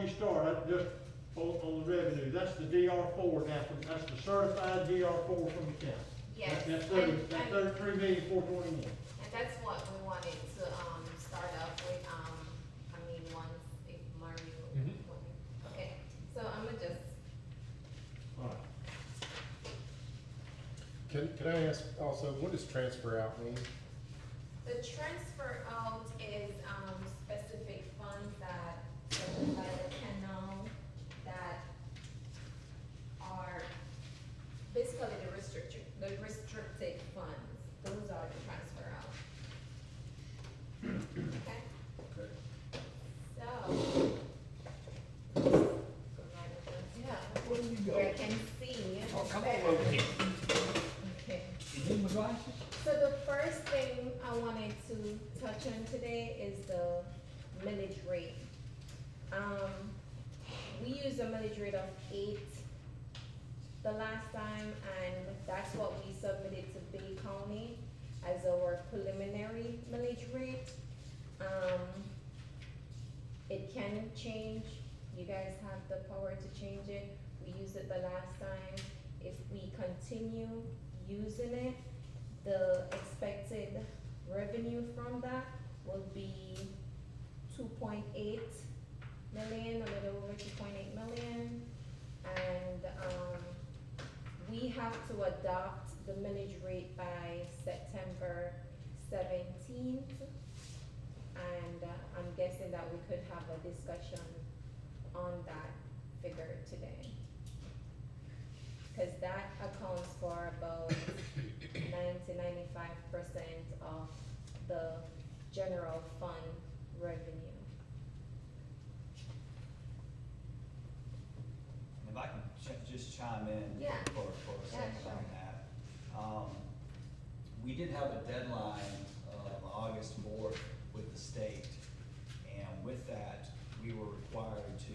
you start, that's just on the revenue, that's the DR4 now, that's the certified DR4 from the county. Yes, That's and- that's 33,421. And that's what we wanted to, start off with, I mean, once, if Mario. Mhm. Okay, so I'm gonna just, All right. Can I ask also, what does transfer out mean? the transfer out is, specific funds that, such as the canal, that are basically the restricted funds, those are the transfer out. Okay? Okay. So. Yeah, Where do you go? where I can see. Oh, come on over here. Okay. You need my glasses? So the first thing I wanted to touch on today is the millage rate. We used a millage rate of 8 the last time, and that's what we submitted to Bay County as our preliminary millage rate. It can change, you guys have the power to change it, we used it the last time. If we continue using it, the expected revenue from that will be 2.8 million, a little over 2.8 million. And, we have to adopt the millage rate by September 17th. And, I'm guessing that we could have a discussion on that figure today. Cause that accounts for about 90-95% of the general fund revenue. If I can just chime in Yeah. for a second Yeah, on that. We did have a deadline of August 4th with the state, and with that, we were required to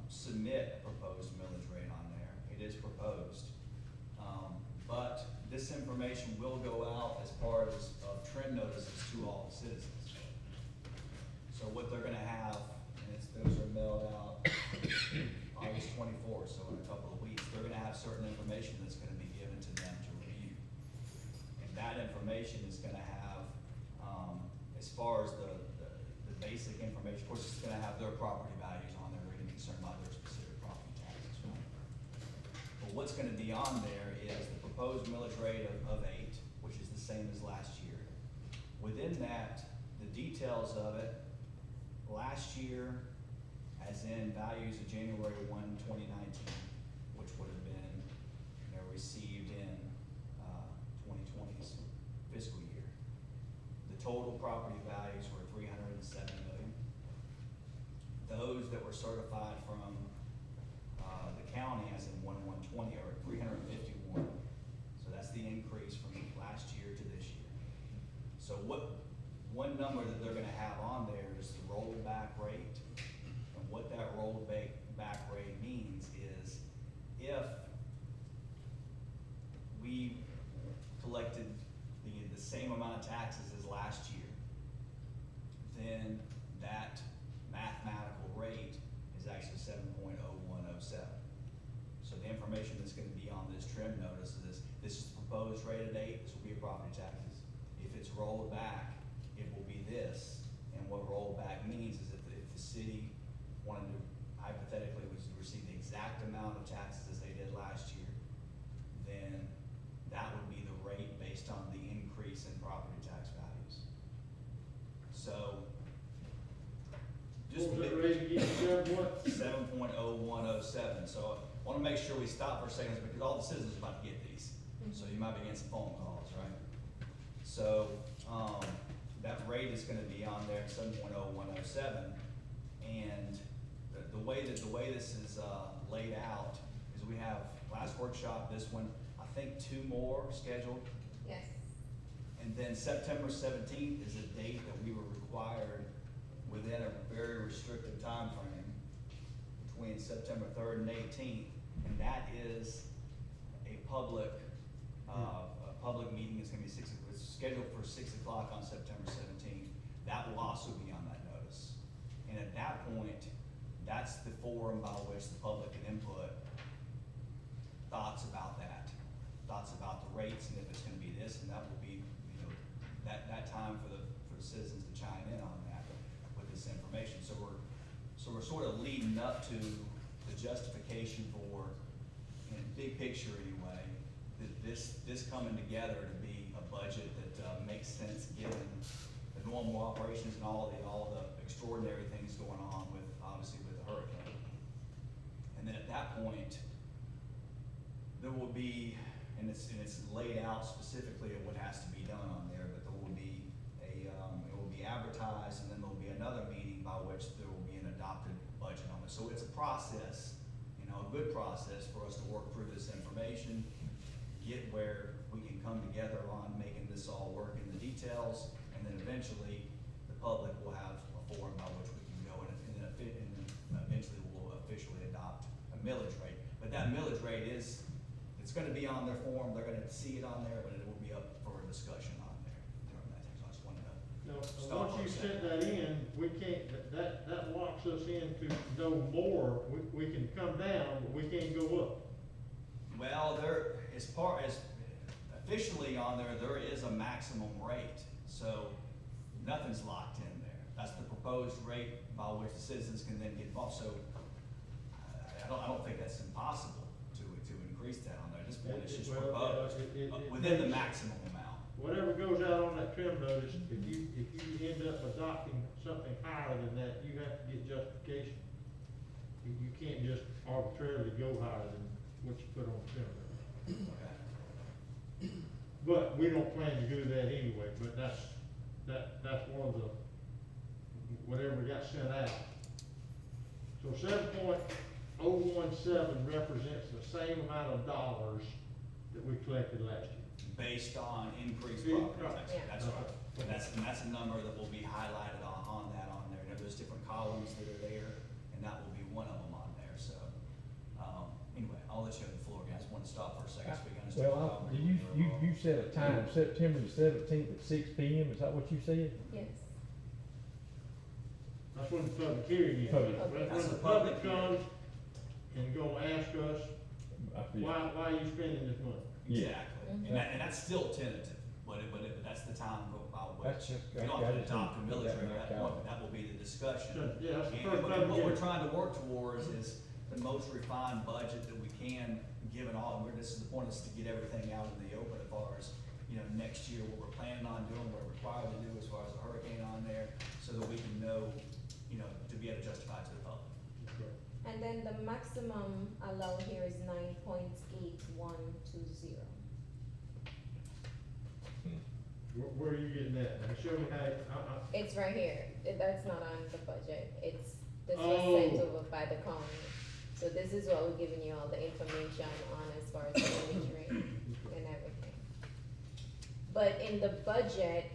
submit a proposed millage rate on there. It is proposed. But this information will go out as part of trend notices to all the citizens. So what they're gonna have, and those are mailed out August 24th, so in a couple of weeks, they're gonna have certain information that's gonna be given to them to review. And that information is gonna have, as far as the basic information, of course, it's gonna have their property values on there, they're gonna be concerned about their specific property taxes, right? But what's gonna be on there is the proposed millage rate of 8, which is the same as last year. Within that, the details of it, last year, as in values of January 1, 2019, which would have been, received in 2020's fiscal year. The total property values were 307 million. Those that were certified from the county as in 1/1/20 are 351. So that's the increase from last year to this year. So one number that they're gonna have on there is the rollback rate. And what that rollback rate means is if we collected the same amount of taxes as last year, then that mathematical rate is actually 7.0107. So the information that's gonna be on this trim notice is, this is the proposed rate at 8, this will be your property taxes. If it's rolled back, it will be this. And what rollback means is if the city wanted to hypothetically was to receive the exact amount of taxes as they did last year, then that would be the rate based on the increase in property tax values. So, just. What was that rate again, Judge, what? 7.0107, so I wanna make sure we stop for a second, because all the citizens are about to get these, so you might be getting some phone calls, right? So, that rate is gonna be on there, 7.0107, and the way this is, laid out is we have last workshop, this one, I think 2 more scheduled. Yes. And then September 17th is a date that we were required within a very restricted time frame between September 3rd and 18th, and that is a public meeting. It's gonna be it's scheduled for 6 o'clock on September 17th. That will also be on that notice. And at that point, that's the forum by which the public can input thoughts about that, thoughts about the rates, and if it's gonna be this, and that will be, you know, that time for the citizens to chime in on that with this information. So we're sort of leading up to the justification for, in big picture anyway, that this coming together to be a budget that makes sense given the normal operations and all the extraordinary things going on with, obviously with the hurricane. And then at that point, there will be, and it's laid out specifically of what has to be done on there, but there will be it will be advertised, and then there'll be another meeting by which there will be an adopted budget on it. So it's a process, you know, a good process for us to work through this information, get where we can come together on making this all work in the details, and then eventually the public will have a forum by which we can go and then eventually we'll officially adopt a millage rate. But that millage rate it's gonna be on their form, they're gonna see it on there, but it will be up for discussion on there. So I just wanted to. Now, Stop once you for a set second. that in, we can't, that locks us in to no more, we can come down, but we can't go up. Well, officially on there is a maximum rate, so nothing's locked in there. That's the proposed rate by which the citizens can then get involved, so I don't think that's impossible to increase that on there. At this point, it's just Well, proposed, it within the makes- maximum amount. Whatever goes out on that trim notice, if you end up adopting something higher than that, you have to get justification. You can't just arbitrarily go higher than what you put on the trim notice. Okay. But we don't plan to do that anyway, but that's one of the, whatever got sent out. So 7.017 represents the same amount of dollars that we collected last year. Based on increased Yeah. property taxes, Yeah. that's right. And that's a number that will be highlighted on there. You know, there's different columns that are there, and that will be one of them on there, so. Anyway, I'll let you have the floor, guys. Want to stop for a second so we can understand. Well, you said a time, September the 17th at 6 p.m., is that what you said? Yes. That's when the public hearing is. Public. When That's the the public public hearing. comes and gonna ask us, I feel- why are you spending this money? Yeah. Exactly, Mhm. and that's still tentative, but that's the time by That's which, just- we don't have to I just adopt a need to put millage that in rate my at that point, but that will be the discussion. So, yeah, that's the And first what public we're hearing. trying to work towards is the most refined budget that we can, given all, this is the point, is to get everything out in the open as far as, you know, next year, what we're planning on doing, what we're required to do as far as the hurricane on there, so that we can know, you know, to be able to justify it to the public. And then the maximum allowed here is 9.8120. Where are you getting that? Now, show me how, It's right here. That's not on the budget. This was Oh. sent over by the county. So this is what we're giving you all the information on as far as the millage rate and everything. But in the budget,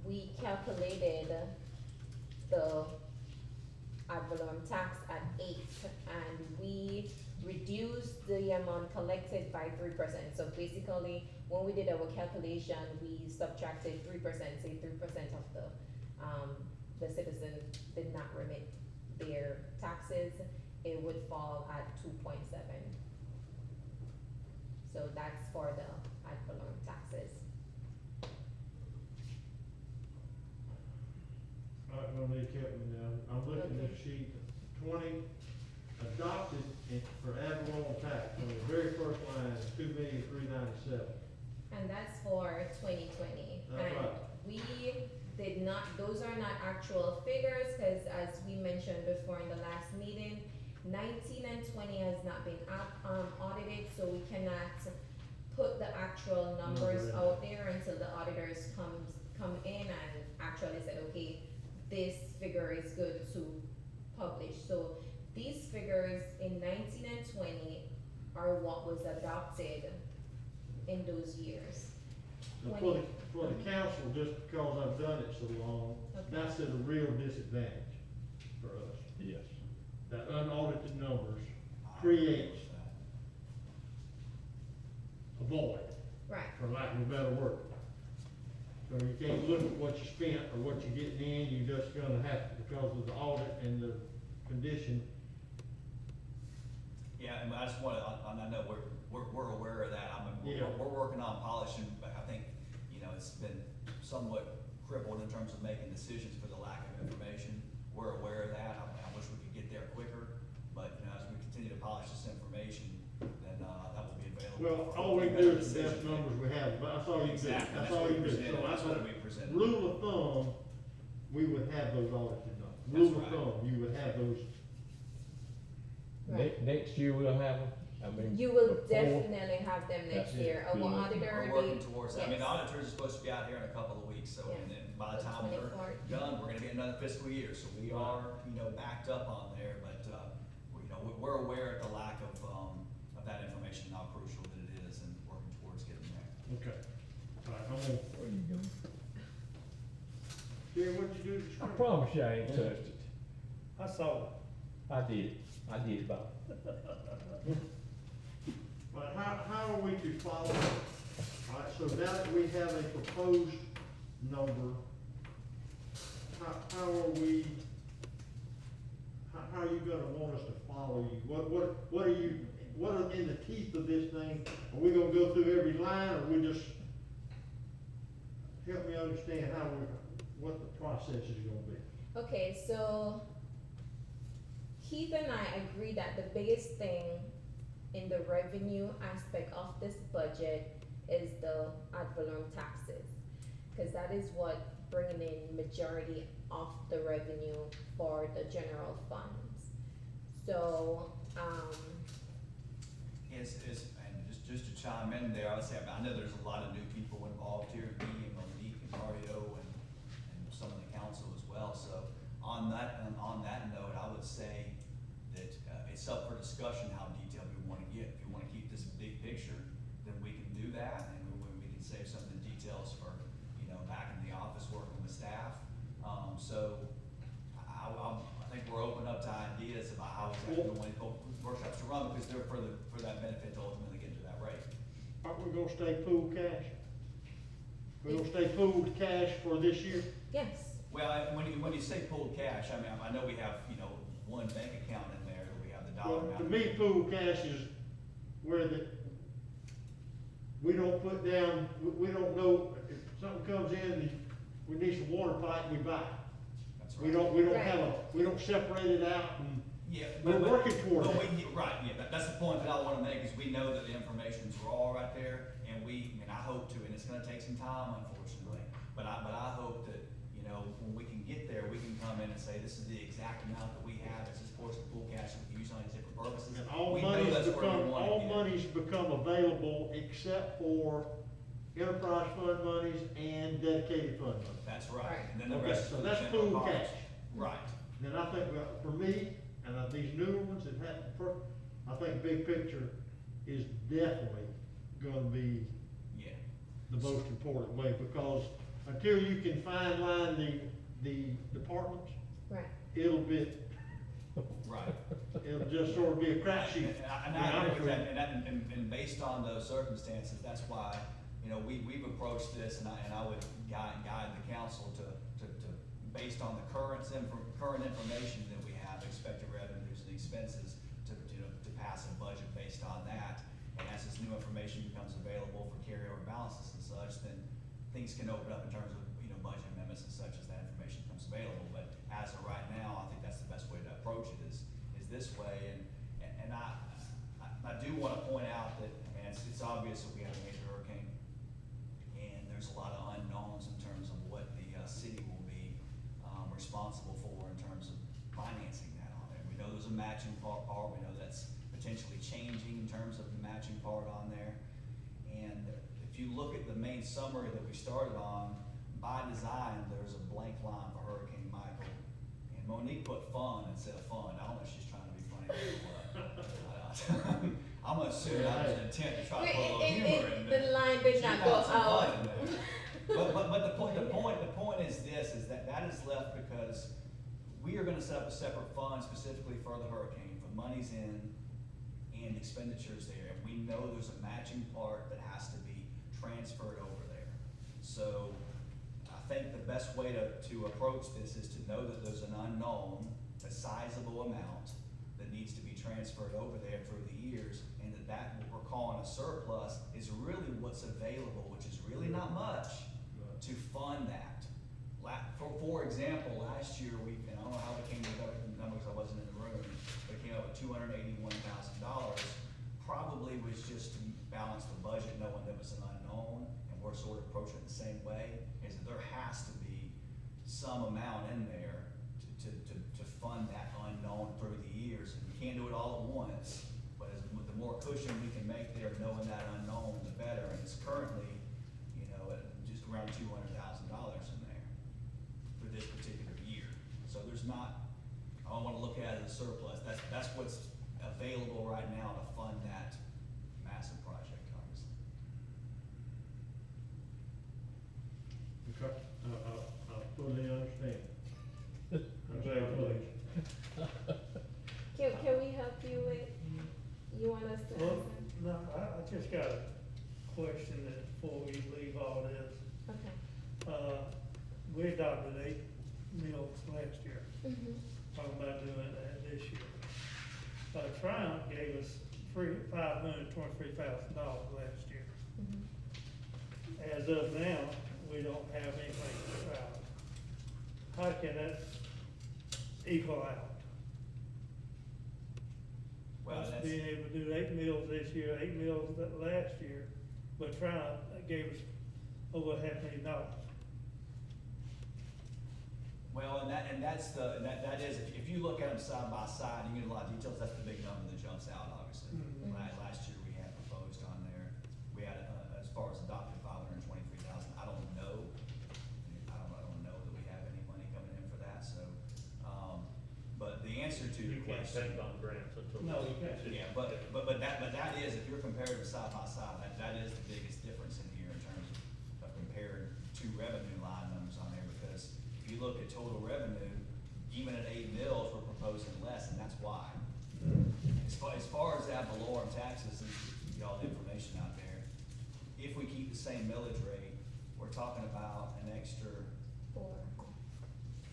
we calculated the ad valorem tax at 8, and we reduced the amount collected by 3%. So basically, when we did our calculation, we subtracted 3%, say 3% of the citizen did not remit their taxes, it would fall at 2.7. So that's for the ad valorem taxes. I'm gonna need help me now. I'm looking at sheet 20, adopted for ad valorem tax, on the very first line, is 2,397,000. And that's for 2020. That's And right. we did not, those are not actual figures, cause as we mentioned before in the last meeting, 19 and 20 has not been audited, so we cannot put the actual numbers Number in. out there until the auditors come in and actually say, okay, this figure is good to publish. So these figures in 19 and 20 are what was adopted in those years. Now, 20. for the council, just because I've done it so long, Okay. that's at a real disadvantage for us. Yes. That unaudited numbers creates a void, Right, for lack of a better word. So you can't look at what you spent or what you're getting in, you're just gonna have, because of the audit and the condition, Yeah, and I just wanna, I know we're aware of that, Yeah. we're working on polishing, but I think, you know, it's been somewhat crippled in terms of making decisions for the lack of information. We're aware of that, I wish we could get there quicker, but, you know, as we continue to polish this information, then, that will be available. Well, for all we better do is the best decision-making. numbers we have, but that's all you do, Exactly, that's that's all what you we do. presented, So I that's what thought, we presented. rule of thumb, we would have those audited numbers. That's Rule of right. thumb, you would have those, Right. Next year we'll have them, I mean. You will before- definitely have them next That's it. year. Our Good. auditor We're will working be, towards that, I mean, the yes. auditors are supposed to be out here in a couple of weeks, so, Yeah. and then by the The time we're 24th. done, we're gonna be in another fiscal year, so we are, you know, backed up on there, but, you know, we're aware of the lack of that information, and how crucial that it is, and working towards getting there. okay. All right, I'm gonna, Where you going? Jerry, what'd you do to I screen? promise you I ain't touched it. I saw it. I did about. But how are we to follow? All right, so now that we have a proposed number, how are we, how are you gonna want us to follow you? What are you, what are in the teeth of this thing? Are we gonna go through every line, or we just, help me understand how we, what the process is gonna be? Okay, so Keith and I agree that the biggest thing in the revenue aspect of this budget is the ad valorem taxes. Cause that is what bringing in majority of the revenue for the general funds. So, And just to chime in there, I would say, I know there's a lot of new people involved here, me and Monique and Mario and some of the council as well, so on that note, I would say that, it's up for discussion how detailed we wanna get. If you wanna keep this big picture, then we can do that, and we can save some of the details for, you know, back in the office working with staff. So, I think we're open up to ideas about how exactly we want workshops to run, because they're for that benefit to ultimately get to that rate. Aren't we gonna stay pooled cash? We're gonna stay pooled cash for this year? yes, Well, when you say pooled cash, I mean, I know we have, you know, one bank account in there, that we have the dollar Well, amount. to me, pool cash is where we don't put down, we don't know, if something comes in, we need some water pipe, we buy. That's We right. don't have we don't separate it out and, Yeah. we're working towards but it. Right, yeah, that's the point that I wanna make, is we know that the information's all right there, and I hope to, and it's gonna take some time, unfortunately, but I hope that, you know, when we can get there, we can come in and say, this is the exact amount that we have, it's this portion of pool cash that we use on these different purposes. and all We know monies that's where we become, wanna all get. monies become available except for enterprise fund monies and dedicated fund monies. That's right, Right. and then the Okay, rest so of the that's general pool costs. cash. Right, Then I think, well, for me, and these newer ones that have, I think big picture is definitely gonna be yeah. the most important way, because until you can fine line the departments, right. it'll Right. just sort of be a crapshoot. And I agree with that, and based on those circumstances, that's why, you know, we've approached this, and I would guide the council to, based on the current information that we have, expected revenues and expenses, to pass a budget based on that. And as this new information becomes available for carryover balances and such, then things can open up in terms of, you know, budget amendments and such as that information becomes available. But as of right now, I think that's the best way to approach it, is this way. And I do wanna point out that, I mean, it's obvious that we have a major hurricane, and there's a lot of unknowns in terms of what the city will be responsible for in terms of financing that on there. We know there's a matching part, we know that's potentially changing in terms of the matching part on there. And if you look at the main summary that we started on, by design, there's a blank line for Hurricane Michael. And Monique put fun instead of fun. I don't know if she's trying to be funny or what. I'm gonna assume that was an intent to try to put a little humor in there. The line did She not found go some fun out. in there. But the point is this, is that is left because we are gonna set up a separate fund specifically for the hurricane, for monies in and expenditures there. And we know there's a matching part that has to be transferred over there. So I think the best way to approach this is to know that there's an unknown, a sizable amount that needs to be transferred over there through the years, and that what we're calling a surplus is really what's available, which is really not much, to fund that. For example, last year, and I don't know how we came to that number because I wasn't in the room, but it came up with $281,000, probably was just to balance the budget, knowing that it was an unknown, and we're sort of approaching it the same way, is that there has to be some amount in there to fund that unknown through the years. And we can't do it all at once, but the more cushion we can make there, knowing that unknown, the better. And it's currently, at just around $200,000 in there for this particular year. So there's not, I don't wanna look at it as surplus. That's what's available right now to fund that massive project, obviously. Okay, I fully understand. Congratulations. Can we help you with, you want us to Well, answer? no, I just got a question that before we leave all this. Okay. We adopted 8 meals last year, Mhm. talking about doing that this year. Triumph gave us $523,000 last year. Mhm. As of now, we don't have anything for Triumph. How can that equal out? Well, Us that's, being able to do 8 meals this year, 8 meals last year, but Triumph gave us over $500,000. well, that is, if you look at them side by side, you get a lot of details, that's the big number that jumps out, obviously. Mhm. Last year, we had proposed on there, we had, as far as adopted, 523,000, I don't know. I don't know that we have any money coming in for that, so, but the answer to your You can't question. take on grants until. No, you can't. Yeah, but that is, if you're comparing them side by side, that is the biggest difference in here in terms of compared to revenue line numbers on there, because if you look at total revenue, even at 8 mills, we're proposing less, and that's why. As far as ad valorem taxes, and get all the information out there, if we keep the same millage rate, we're talking about an extra 4.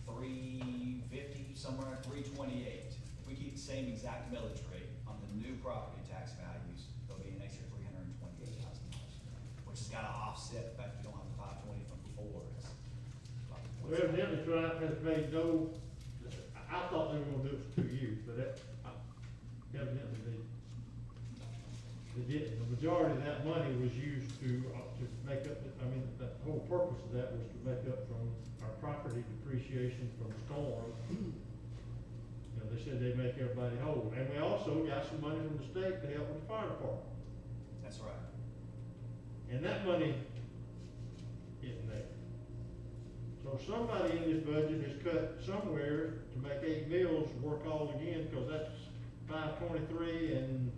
$350, somewhere, $328. If we keep the same exact millage rate on the new property tax values, there'll be an extra $328,000, which has gotta offset the fact we don't have the 520 from before. Well, evidently Triumph has made no, I thought they were gonna do it for 2 years, but evidently they didn't. The majority of that money was used to make up, the whole purpose of that was to make up from our property depreciation from storm. They said they'd make everybody whole, and we also got some money from the state to help with the fire department. That's right. And that money isn't there. So somebody in this budget has cut somewhere to make 8 mills work all again, cause that's 523, and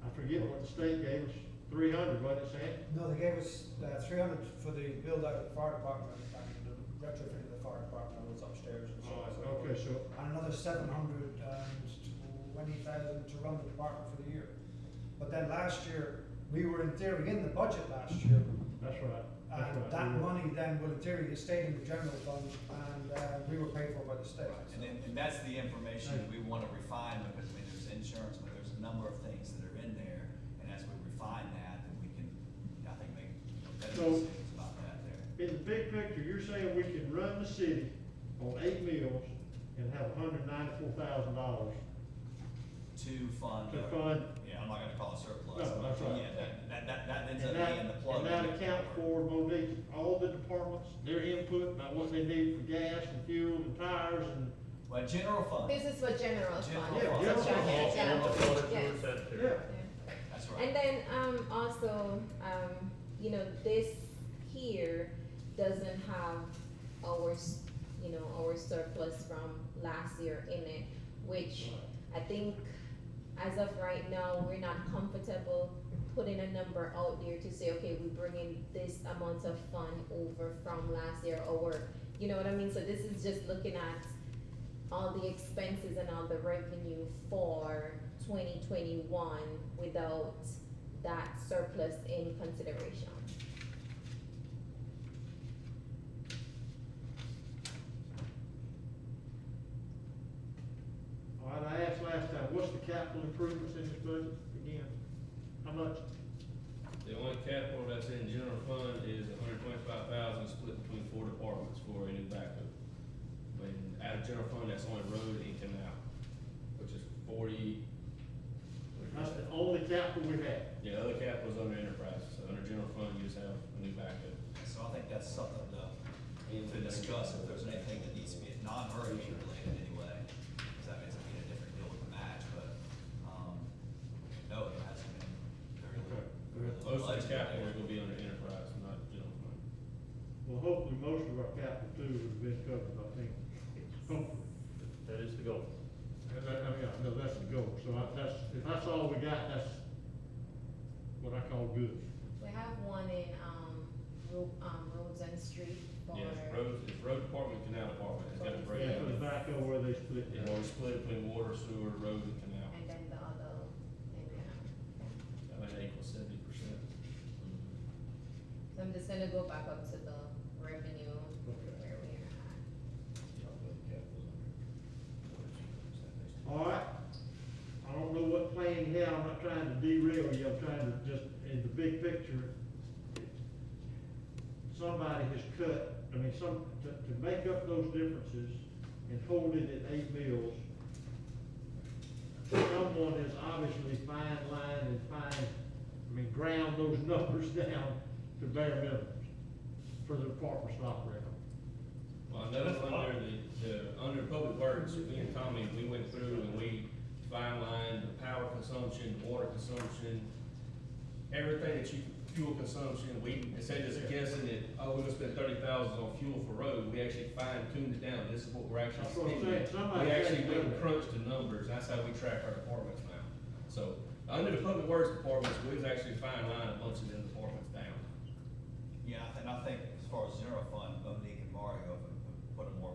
I forget what the state gave us, 300, wasn't it, Sam? No, they gave us 300 for the build out of the fire department and the retrofit of the fire department was upstairs and so on. and so forth. Okay, so, And another 720,000 to run the department for the year. But then last year, we were in theory in the budget last year, that's right, that's and right. that we were. money then will in theory have stayed in the general fund, and we were paid for by the state. And that's the information that we wanna refine, because there's insurance, but there's a number of things that are in there, and as we refine that, then we can, I think, make better So- decisions about that there. In the big picture, you're saying we can run the city on 8 mills and have $194,000 To fund. to fund, Yeah, I'm not gonna call it surplus. No, that's right. Yeah, that ends up and being the plug. and that account for Monique, all the departments, their input about what they need for gas and fuel and tires and, Well, general fund, This is for general General fund. fund. So General try- fund. yeah, All the yes. products you were said to. yeah. that's And right. then, also, this here doesn't have our, our surplus from last year in it, which I think as of right now, we're not comfortable putting a number out there to say, okay, we're bringing this amount of fund over from last year, or, you know what I mean? So this is just looking at all the expenses and all the revenue for 2021 without that surplus in consideration. All right, I asked last time, what's the capital improvements in this budget again? How much? The only capital that's in general fund is $125,000 split between 4 departments for a new backhoe. When out of general fund, that's only road and canal, which is 40. That's the only capital we have. Yeah, other capital's under enterprise, so under general fund, you just have a new backhoe. So I think that's something to discuss, if there's anything that needs to be non-hurricane related anyway, because that means it'd be a different deal with the match, but, no, there hasn't been very little. very little Most of the budget capital there. is gonna be under enterprise, not general fund. Well, hopefully, most of our capital too has been covered, I think. Hopefully. That is the goal. And that, I mean, I know that's the goal, so if that's all we got, that's what I call good. We have one in, Roads and Street for. Yeah, it's road department, canal department, it's got a Yeah, for the breakdown. backhoe where they split Yeah, it. or split between water, sewer, road, and canal. And then the other, I think that equals 70%. so I'm just gonna go back up to the revenue, Okay. where we are at. Yeah, but the capital's under. All right, I don't know what plan you have, I'm not trying to derail you, I'm trying to just, in the big picture, somebody has cut, I mean, to make up those differences and hold it at 8 mills, someone has obviously fine lined and ground those numbers down to bare minimums for the departments to operate on. Well, I know under Public Works, me and Tommy, we went through and we fine-lined the power consumption, water consumption, everything that fuel consumption, instead of just guessing that, oh, we're gonna spend 30,000 on fuel for road, we actually fine-tuned it down, this is what we're actually That's what I'm spending. saying. Somebody We actually had to went do and that. crunched the numbers, that's how we track our departments now. So, under the Public Works departments, we was actually fine-lining a bunch of them departments down. Yeah, and I think as far as general fund, Monique and Mario have put a more,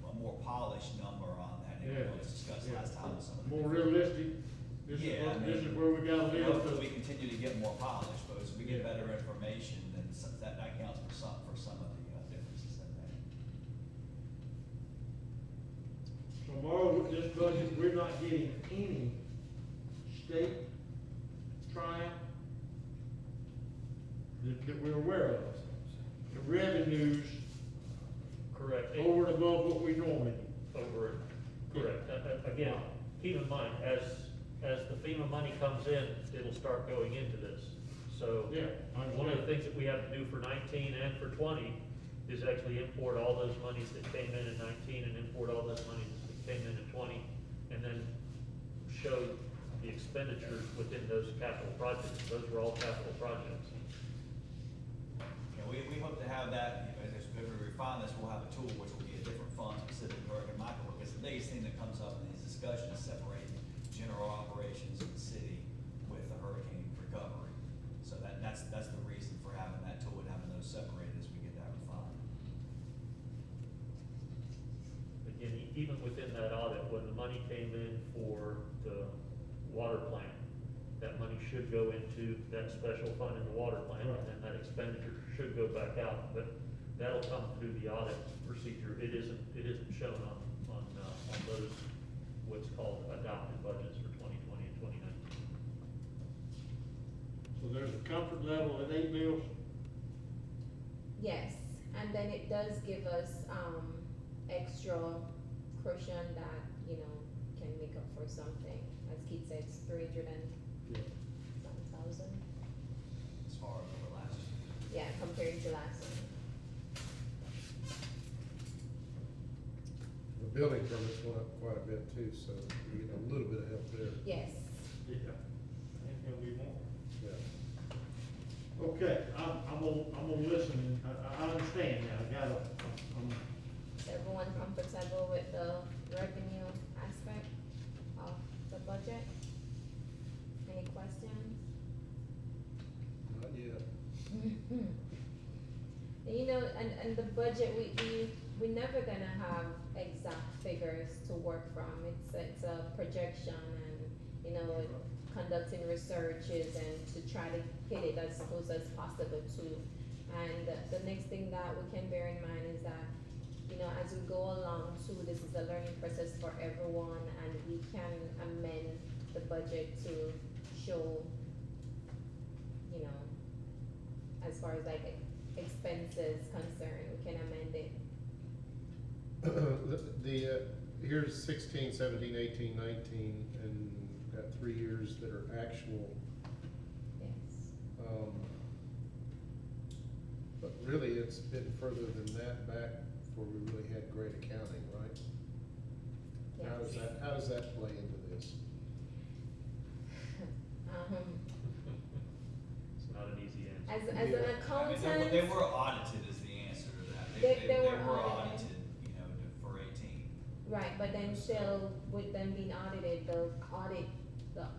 a more polished number on that, and Yeah. it was discussed Yeah. last time with some of the. More realistic, this Yeah, I is mean, where we gotta live. Hopefully, we continue to get more polished, but as we get better information, then that accounts for some of the differences in there. Tomorrow, with this budget, we're not getting any state triumph that we're aware of. The revenues Correct. over and above what we normally do. Over it, correct. Again, keep in mind, as the FEMA money comes in, it'll start going into this. So, Yeah, I one of the understand. things that we have to do for 19 and for 20 is actually import all those monies that came in 19 and import all those monies that came in 20, and then show the expenditures within those capital projects. Those were all capital projects. Yeah, we hope to have that, as we refine this, we'll have a tool which will be a different fund specific to Hurricane Michael, because the biggest thing that comes up in these discussions is separating general operations in the city with the hurricane recovery. So that's the reason for having that tool and having those separated as we get that refined. Again, even within that audit, when the money came in for the water plant, that money should go into that special fund in the water plant, and then that expenditure should go back out, but that'll come through the audit procedure. It isn't shown on those, what's called adopted budgets for 2020 and 2019. So there's a comfort level at 8 mills. Yes, and then it does give us, extra cushion that, can make up for something. As Keith said, it's 300 and Yeah. some thousand, As far as over last year. yeah, compared to last year. The building permits went up quite a bit too, so we get a little bit of help there. Yes, Yeah. Ain't gonna be more. Yeah. Okay, I'm gonna listen, I understand now, is everyone comfortable with the revenue aspect of the budget? Any questions? Not yet. And the budget, we're never gonna have exact figures to work from. It's a projection and, conducting researches and to try to hit it as close as possible too. And the next thing that we can bear in mind is that you know, as we go along too, this is a learning process for everyone, and we can amend the budget to show, you know, as far as like expenses concerned, we can amend it. Here's 16, 17, 18, 19, and got 3 years that are actual. Yes. But really, it's been further than that back before we really had great accounting, right? Yes. How does that play into this? It's not an easy answer. As an I mean, accountant. they were audited is the answer to that. They were audited, audited. you know, for 18. Right, but then still, with them being audited, the audit,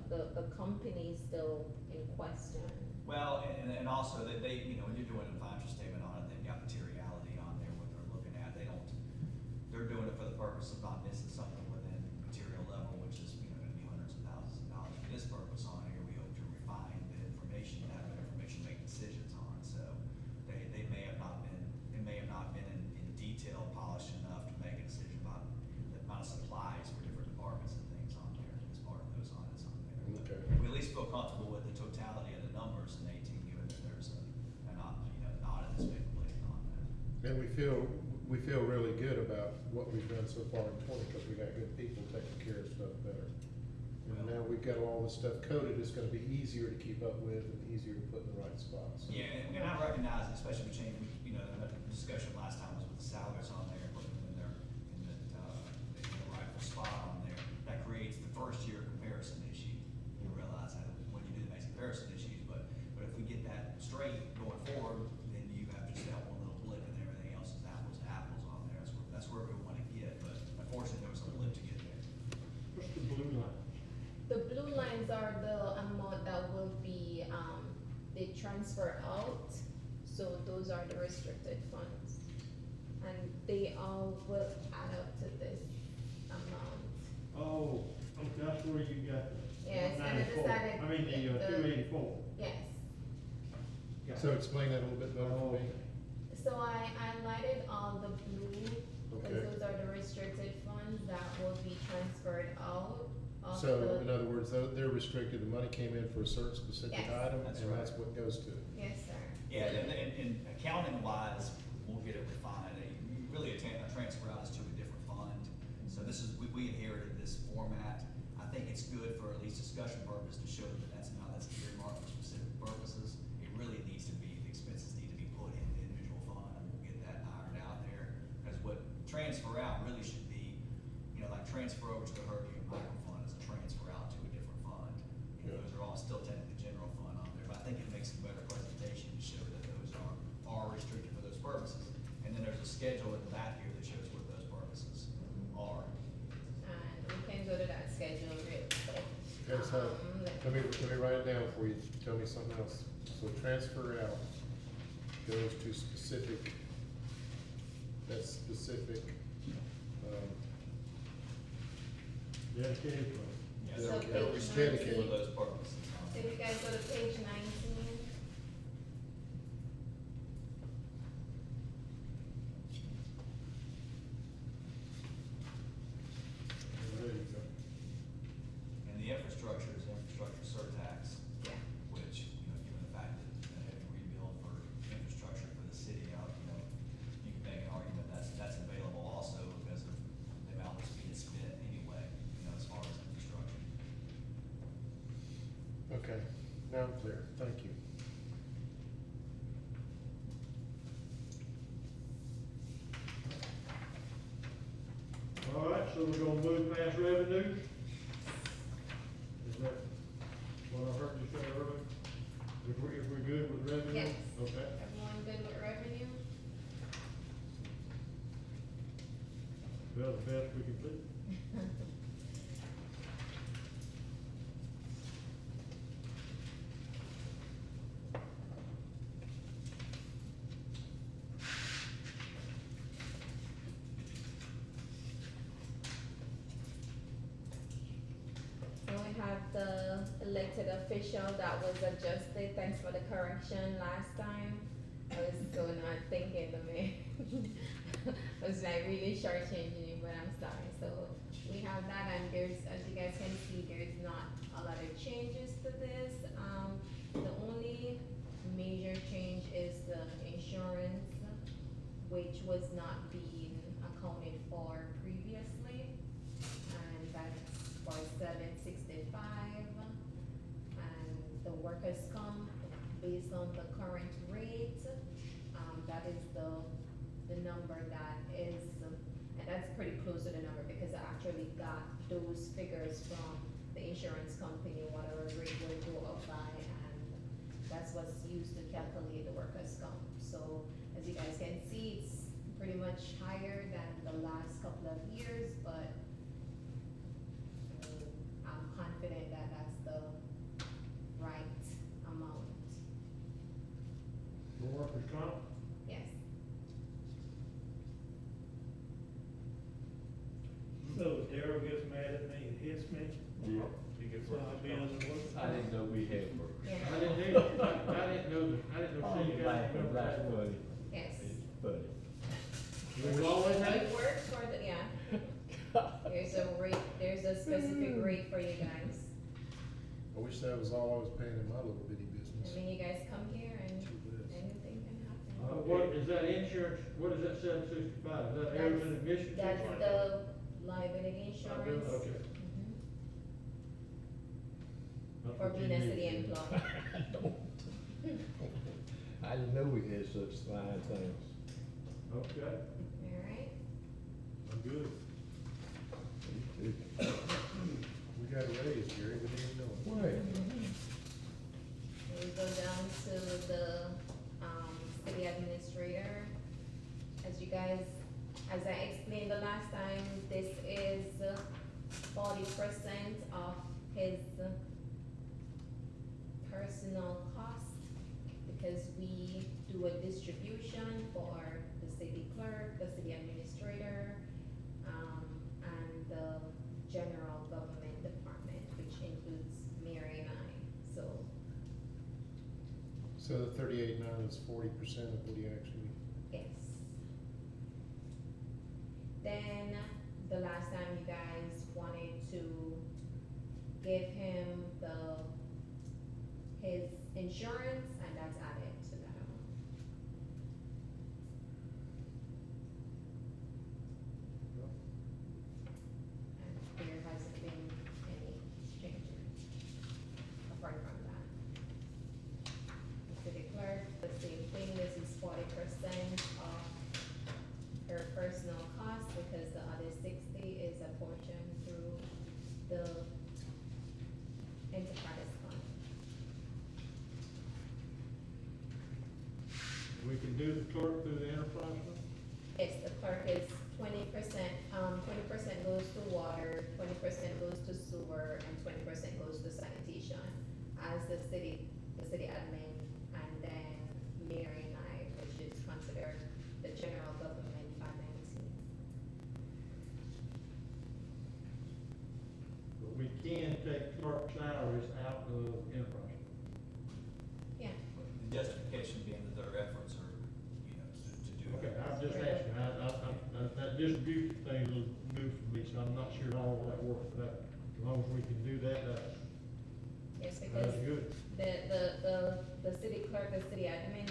the company still in question. Well, and also that they, you know, when you're doing a financial statement audit, they've got materiality on there, what they're looking at. They're doing it for the purpose of not missing something within material level, which is, you know, gonna be hundreds of thousands of dollars. For this purpose on here, we hope to refine the information, have that information to make decisions on. So they may have not been, in detail polished enough to make a decision about the amount of supplies for different departments and things on there as part of those audits on there. Okay. We at least feel comfortable with the totality of the numbers in 18, given that there's an audit that's been completed on that. And we feel really good about what we've done so far in 20, because we got good people taking care of stuff better. And now we've got all this stuff coded, it's gonna be easier to keep up with and easier to put in the right spots. Yeah, and I recognize, especially with change, you know, the discussion last time was with the salaries on there, putting them in their, in the rightful spot on there. That creates the first year comparison issue. You realize that when you do the basic comparison issues, but if we get that straight going forward, then you have just that one little blip and everything else is apples to apples on there. That's where we want to get, but unfortunately, there was a blip to get there. What's the blue line? The blue lines are the amount that will be, they transfer out, so those are the restricted funds. And they all will add up to this amount. Oh, okay, that's where you got the Yes, and I 194. decided I mean, the the- 284. Yes, Got So it. explain that a little bit better for me. so I highlighted all the blue, Okay. because those are the restricted funds that will be transferred out of So, the. in other words, they're restricted, the money came in for a certain specific Yes. item, That's and right. that's what goes to it. Yes, sir. Yeah, and accounting wise, we'll get it refined, really a transfer out is to a different fund. So this is, we inherited this format. I think it's good for at least discussion purpose to show that that's earmarked for specific purposes. It really needs to be, the expenses need to be put in the individual fund, and we'll get that ironed out there. Because what transfer out really should be, you know, like transfer over to the hurricane micro fund is a transfer out to a different fund. You know, Yeah. those are all still technically general fund on there, but I think it makes a better presentation to show that those are restricted for those purposes. And then there's a schedule in the back here that shows what those purposes are. And we can go to that schedule real quick. Okay, so, Let let me write it down for you, tell me something else. So transfer out goes to specific, that's specific, Dedicated fund. Yeah, So they're page restricted for 19. those purposes. If you guys go to page 19. There you go. And the infrastructure is infrastructure surtax, Yeah. which, you know, given the fact that the heavy rebuild for infrastructure for the city, you know, you can make an argument that's available also because of the amount that's being spent anyway, you know, as far as infrastructure. Okay, now I'm clear, thank you. All right, so we're gonna move past revenues. Is that what I heard you say earlier? If we're good with revenue? Yes. Okay. Everyone good with revenue? Well, the best we can do. So we have the elected official that was adjusted, thanks for the correction last time. I was going on thinking the mayor. was like really shortchanging you, but I'm sorry. So we have that, and there's, as you guys can see, there's not a lot of changes to this. The only major change is the insurance, which was not being accounted for previously, and that's for 765. And the workers' comp, based on the current rate, that is the number that is, and that's pretty close to the number, because I actually got those figures from the insurance company, whatever rate will go up by, and that's what's used to calculate the workers' comp. So, as you guys can see, it's pretty much higher than the last couple of years, but I'm confident that that's the right amount. For workers' comp, Yes. So Daryl gets mad at me and hits me, Yeah. You get so I'll be on the work. I didn't know we had work. Yeah. I didn't hear, I didn't know, see you guys remember That's that. funny. Yes. It's funny. We've always had It it. works for the, yeah. There's a rate, there's a specific rate for you guys. I wish that was all I was paying in my little bitty I business. mean, you guys come here and Gee whiz. anything can happen. What, is that insurance, what is that 765, is that errors and omissions? That's the liability insurance. Okay. Mhm. That's For what you being a need. city employee. I didn't know we had such fine things. Okay, Alright, I'm good. We got a raise, Gary, we didn't even know it. Wait, we go down to the, city administrator. As you guys, as I explained the last time, this is 40% of his personal cost, because we do a distribution for the city clerk, the city administrator, and the general government department, which includes Mary and I, so, So the 38.9 is 40% of what he actually, yes. Then, the last time you guys wanted to give him his insurance, and that's added to that amount. And there hasn't been any changes apart from that. The city clerk, the same thing, this is 40% of her personal cost, because the other 60 is apportioned through the enterprise fund. We can do the clerk through the enterprise fund? Yes, the clerk is 20%, 20% goes to water, 20% goes to sewer, and 20% goes to sanitation as the city admin, and then Mary and I, which is considered the general government financing. But we can take clerk salaries out of enterprise. Yeah, The justification being that their efforts are, you know, to do. Okay, I'm just asking, that distribution thing is new for me, so I'm not sure how all that works, but as long as we can do that, yes, because that's good. the city clerk, the city admin,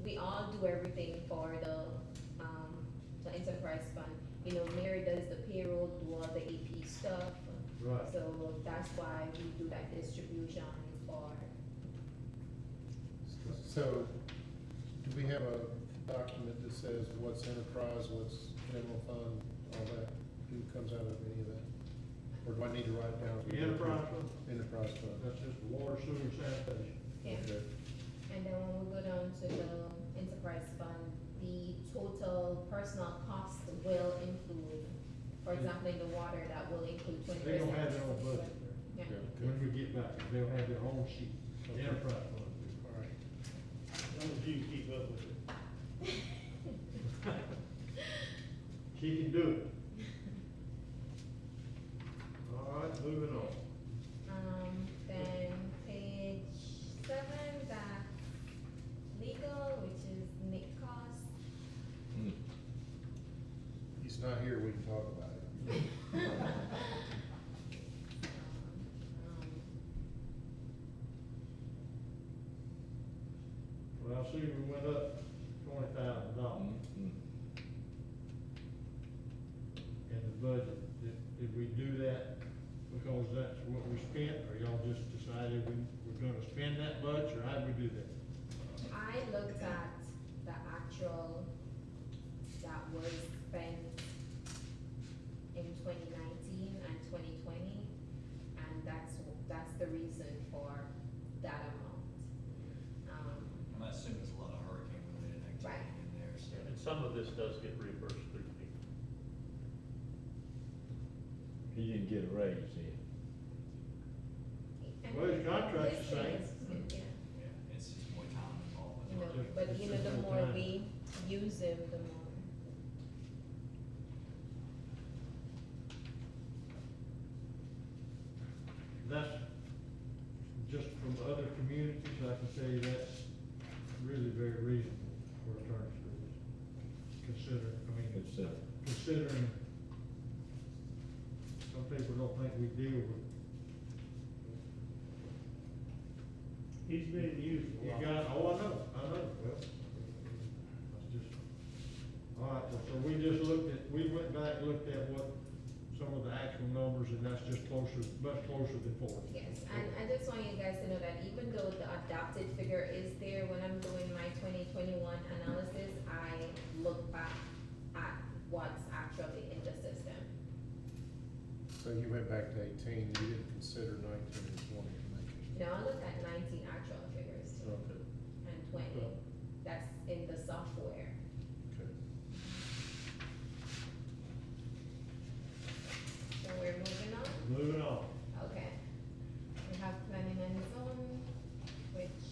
we all do everything for the enterprise fund. You know, Mary does the payroll, do all the AP stuff. Right. So that's why we do that distribution for, so, do we have a document that says what's enterprise, what's general fund, all that? Who comes out of any of that? Or do I need to write it down? as we The go through? enterprise fund, Enterprise fund. that's just water, sewer, sanitation. yeah. Okay. And then when we go down to the enterprise fund, the total personal cost will include, for example, in the water, that will include 20%. They don't have their own budget Yeah. Okay. when we get back, they'll have their own sheet, the Okay. enterprise fund. All right. As long as you keep up with it. She can do it. All right, moving on. Then page 7, that legal, which is Nick cost. not here, we can talk about it. Well, I see we went up $20,000 Mm. in the budget. Did we do that because that's what we spent, or y'all just decided we're gonna spend that much, or how'd we do that? I looked at the actual that was spent in 2019 and 2020, and that's the reason for that amount. I'm assuming there's a lot of hurricane-related Right. activity in there, so. And some of this does get reimbursed through the people. He didn't get a raise then. And Well, his contract's the this same. is- Yeah, Yeah, it's just more time involved. you know, Just- but it's you know, just the the more time. we use them, the more. That's just from other communities, I can tell you that's really very reasonable for attorney's fees. Considering some people don't think we deal with. He's been used a You lot. got, oh, I know, well, that's just, all right, so we just we went back and looked at what some of the actual numbers, and that's just closer, much closer than 40. Yes, and I just want you guys to know that even though the adopted figure is there, when I'm doing my 2021 analysis, I look back at what's actually in the system. So you went back to 18, you didn't consider 19 and 20 to make it. No, I look at 19 actual figures too, Okay, and 20, that's in the software. okay. So we're moving on? Moving on. Okay. We have planning and zone, which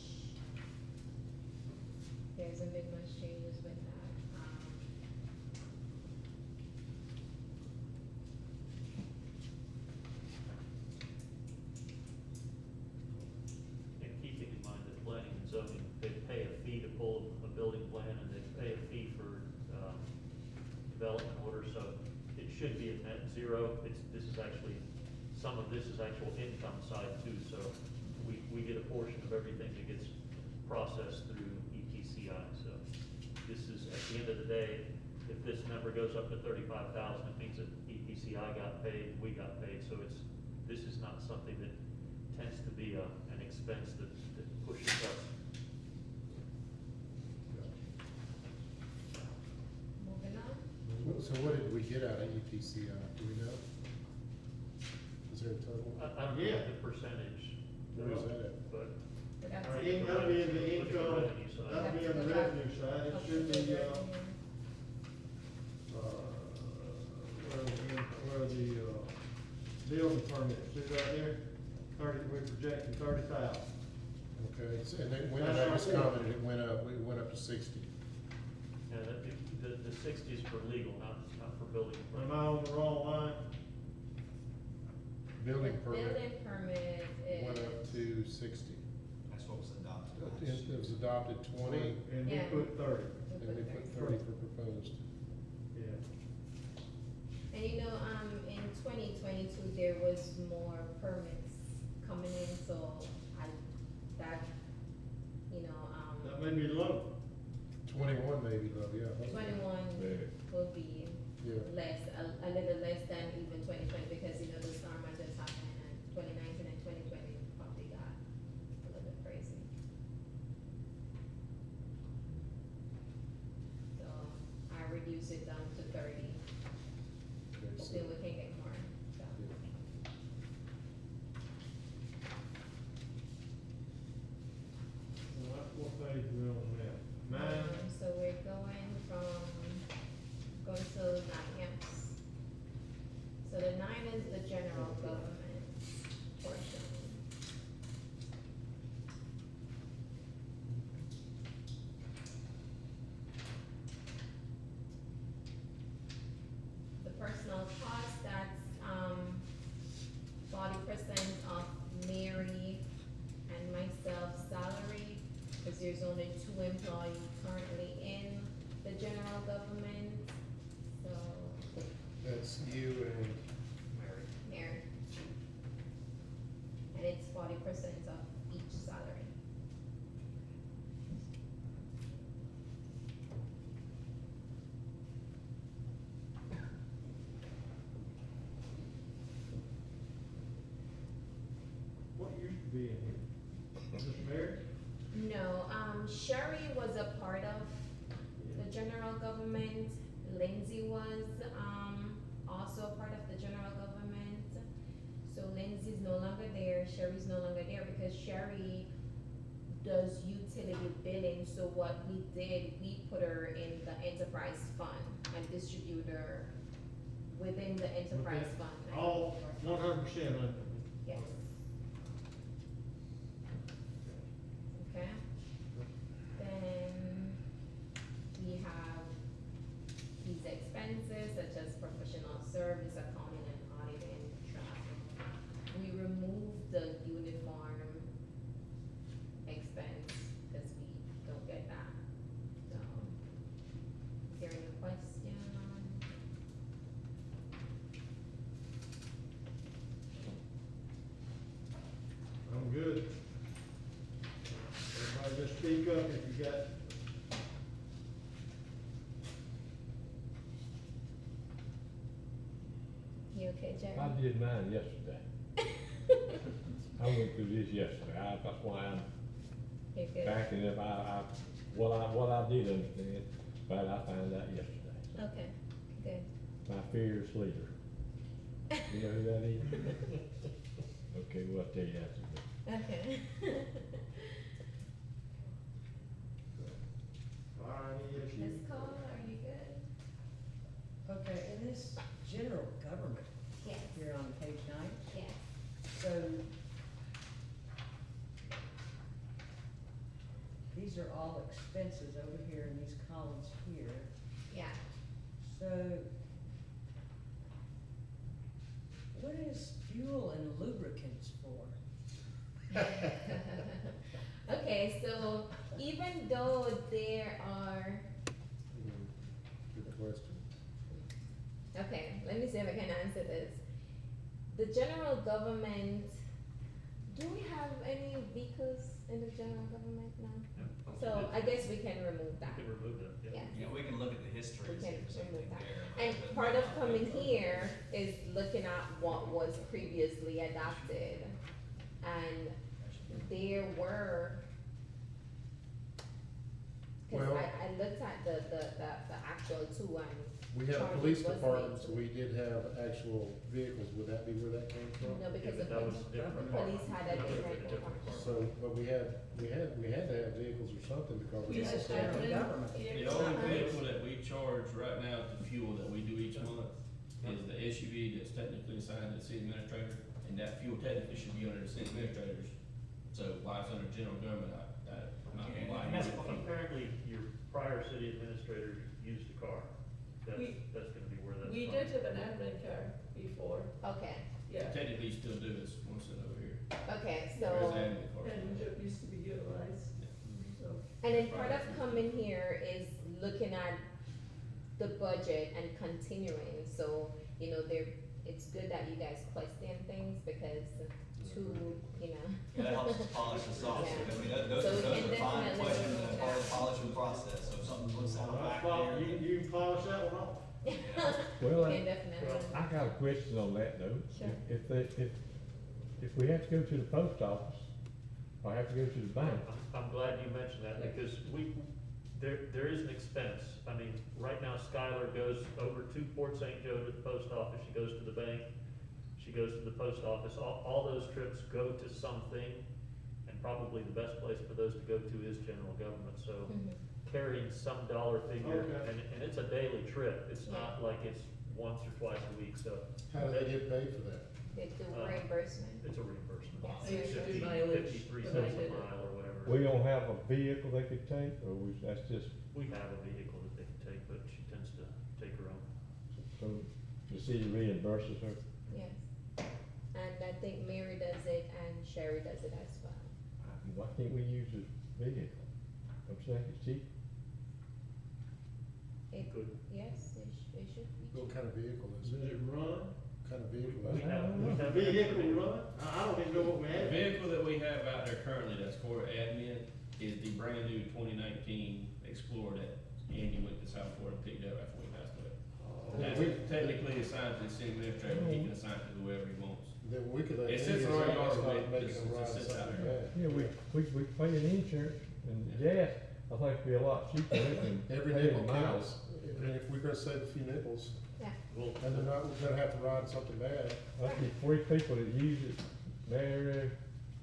there isn't big much changes with that. And keeping in mind that planning and zoning, they pay a fee to pull a building plan and they pay a fee for, development order, so it should be a net zero. This is actually, some of this is actual income side too, so we get a portion of everything that gets processed through EPCI, so this is, at the end of the day, if this number goes up to 35,000, it means that EPCI got paid, we got paid, so this is not something that tends to be an expense that pushes us. Moving on? So what did we get out of EPCI, do we know? Is there a total? I don't know Yeah. the percentage, Where is that at? but. But that's. That'll be in the Look at the income, revenue side. that'll be in the revenue side, it should be, where the building permit, see right there? We're projecting 30,000. Okay, so, and then when I just commented, it went up to 60. Yeah, the 60 is for legal, not for building. Am I on the wrong line? Building The permit building permit is. went up to 60. That's what was adopted last It was adopted 20, And we Yeah. put 30, and we put 30 for proposed. yeah. And you know, in 2022, there was more permits coming in, so That may be low. 21 maybe though, yeah. 21 Yeah. will be Yeah. less, a little less than even 2020, because you know, the storm that just happened in 2019 and 2020 probably got a little bit crazy. So I reduced it down to 30, Okay, so- hopefully we can get more, so. What page we on now? 9? So we're going to 9, yes. So the 9 is the general government portion. The personal cost, that being here. Mr. Mayor? No, Sherry was a part of the general government, Lindsay was, also a part of the general government. So Lindsay's no longer there, Sherry's no longer there, because Sherry does utility billing, so what we did, we put her in the enterprise fund and distribute her within the enterprise Okay. fund. All 100% of it. Yes. Okay, then we have these expenses such as professional service, accounting and auditing, traffic. We removed the uniform expense, cause we don't get that, so. Is there any question on? I'm good. Everybody just speak up if you got. You okay, Jerry? I did mine yesterday. I went through this yesterday, that's why I'm You're good. backing up, what I did understand, but I found out yesterday. Okay, good. My fearless leader. You know who that is? Okay, well, I'll tell you after. Okay. Any issues? Ms. Cole, are you good? Okay, in this general government Yes. here on page 9, Yes. so these are all expenses over here in these columns here. Yeah. So what is fuel and lubricants for? Okay, so even though there are, Good question. okay, let me see if I can answer this. The general government, do we have any vehicles in the general government now? Yeah. So I guess we can remove that. You can remove that, yeah. Yeah. You know, we can look at the history We and see can if there's remove anything that. there. And but part of not- coming here is looking at what was previously adopted. And there were, cause Well- I looked at the actual two and We had a charges police was department, made so to- we did have actual vehicles, would that be where that came from? No, because Yeah, the but that was police, a different the police department. had a That would've different been a different department. So, but we had to have vehicles or something because of This is the general government. The only vehicle that we charge right now to fuel that we do each month is the SUV that's technically assigned to the city administrator, and that fuel technically should be under the city administrators. So why it's under general government, I'm not gonna lie. And that's- Apparently, your prior city administrator used a car. That's, We- that's gonna be where that's from. We did have an admin car before, Okay, yeah, Technically, you still do, it's one set over here. okay, There's so, admin cars. and it used to be utilized, so. and then part of coming here is looking at the budget and continuing, so, you know, it's good that you guys question things, because That helps us polish us off. Yeah. I mean, those So we are can fine definitely questions remove and part of the that. polishing process, so if something looks out of whack You, there. you can polish that one off. You Well, can definitely. I got a question on that though. Sure. If we have to go to the post office, or have to go to the bank, I'm glad you mentioned that, because there is an expense. I mean, right now Skylar goes over to Port St. Joe to the post office, she goes to the bank, she goes to the post office, all those trips go to something, and probably the best place for those to go to is general government, so Mhm. carrying some dollar figure, Okay. and it's a daily trip, it's not like it's once or twice a week, so How do they get paid for that? They do Uh, reimbursement. it's a reimbursement. Yes. I used to do 50 mileage 53 when I cents a did it. mile or whatever. we don't have a vehicle they could take, or that's just, We have a vehicle that they can take, but she tends to take her own. so the city reimburses her? Yes. And I think Mary does it and Sherry does it as well. Why can't we use a vehicle? I'm saying it's cheap. It, Good. yes, it should be. What kind of vehicle is Does it? it run? What kind of vehicle We is it? have, we have. Vehicle run? I don't even know what we The have. vehicle that we have out there currently that's for admin is the brand new 2019 Explorer that Andy went to South Florida and picked up after we passed away. That's We- technically assigned to the city administrator, he can assign it to whoever he wants. then we could let It any sits of in our that, yard, start it making just- them it ride just sits out something there. bad. Yeah, we pay an insurance and gas, I think it'd be a lot cheaper than Every paying nickel miles. counts, and if we're gonna save a few nickels, Yeah, Well, and they're not gonna have to ride something bad. That'd be 3 people that use it, Mary,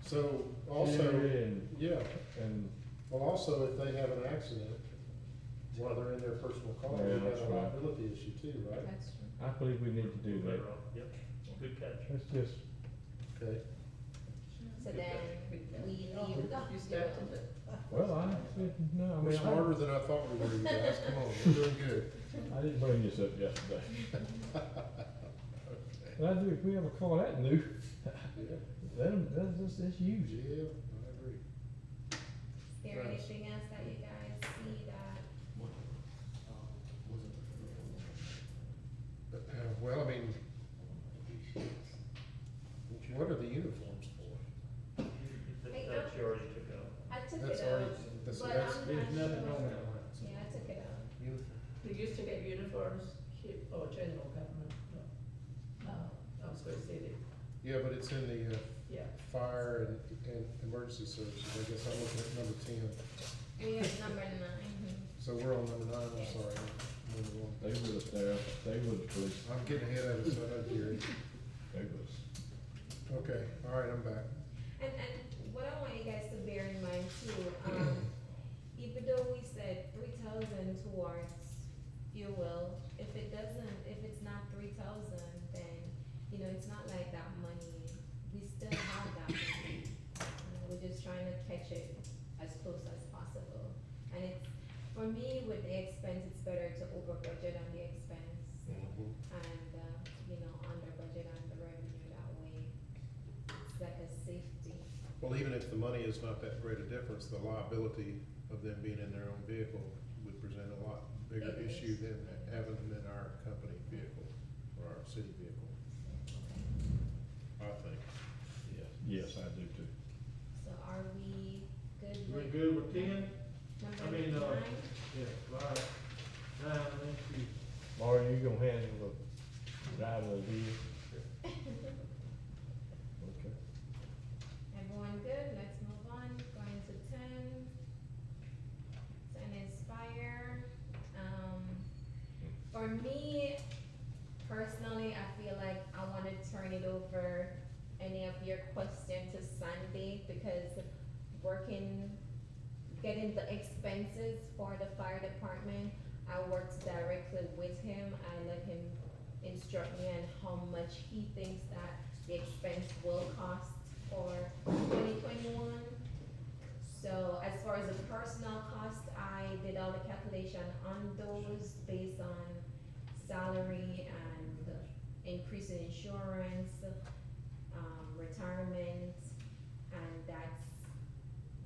So also, Jerry, and, yeah, and, well, also if they have an accident while they're in their personal car, Yeah, we that's have a right. liability issue too, right? that's true. I believe we need to do that. better off. Yep, good catch. Let's just, Okay, So then we leave the. You started it. well, I said, no, I we're mean, smarter than I thought we were, you guys, come on, we're doing good. I didn't bring this up yesterday. Okay. But I do, if we ever call that new, Yeah, that's huge. yeah, I agree. Is there Right. anything else that you guys see that, Well, I mean, what are the uniforms for? That you already took out. I took That's it already, out, that's, but that's I'm There's not nothing on sure. that one. Yeah, I took it out. uniform. We used to get uniforms here, or general government, no. I'm supposed to say that, Yeah, but it's in the, yeah. fire and emergency services, I guess I'm looking at number 10. We have number 9. So we're on number 9, I'm Yes. sorry, number 1. They would have, they would have, police, I'm getting ahead of us, I know, Gary. they was. Okay, all right, I'm back. And what I want you guys to bear in mind too, even though we said 3,000 towards fuel, if it's not 3,000, then, you know, it's not like that money, we still have that money. We're just trying to catch it as close as possible. And it's, for me, with the expense, it's better to over budget on the expense and, you know, under budget on the revenue that way. It's like a safety. Well, even if the money is not that great a difference, the liability of them being in their own vehicle would present a lot bigger It issue is. than having them in our company vehicle or our city vehicle, I think. Yes, I do too. So are we good We're with good with 10? number I mean, 9? Yeah, all right. 9, thank you. Laura, you gonna handle the driving of the vehicle? Okay. Everyone good? Let's move on. Going to 10. 10 is fire. For me, personally, I feel like I wanna turn it over, any of your questions to Sandy, because getting the expenses for the fire department, I worked directly with him. I let him instruct me on how much he thinks that the expense will cost for 2021. So as far as the personnel cost, I did all the calculation on those based on salary and increase in insurance, retirement, and that's,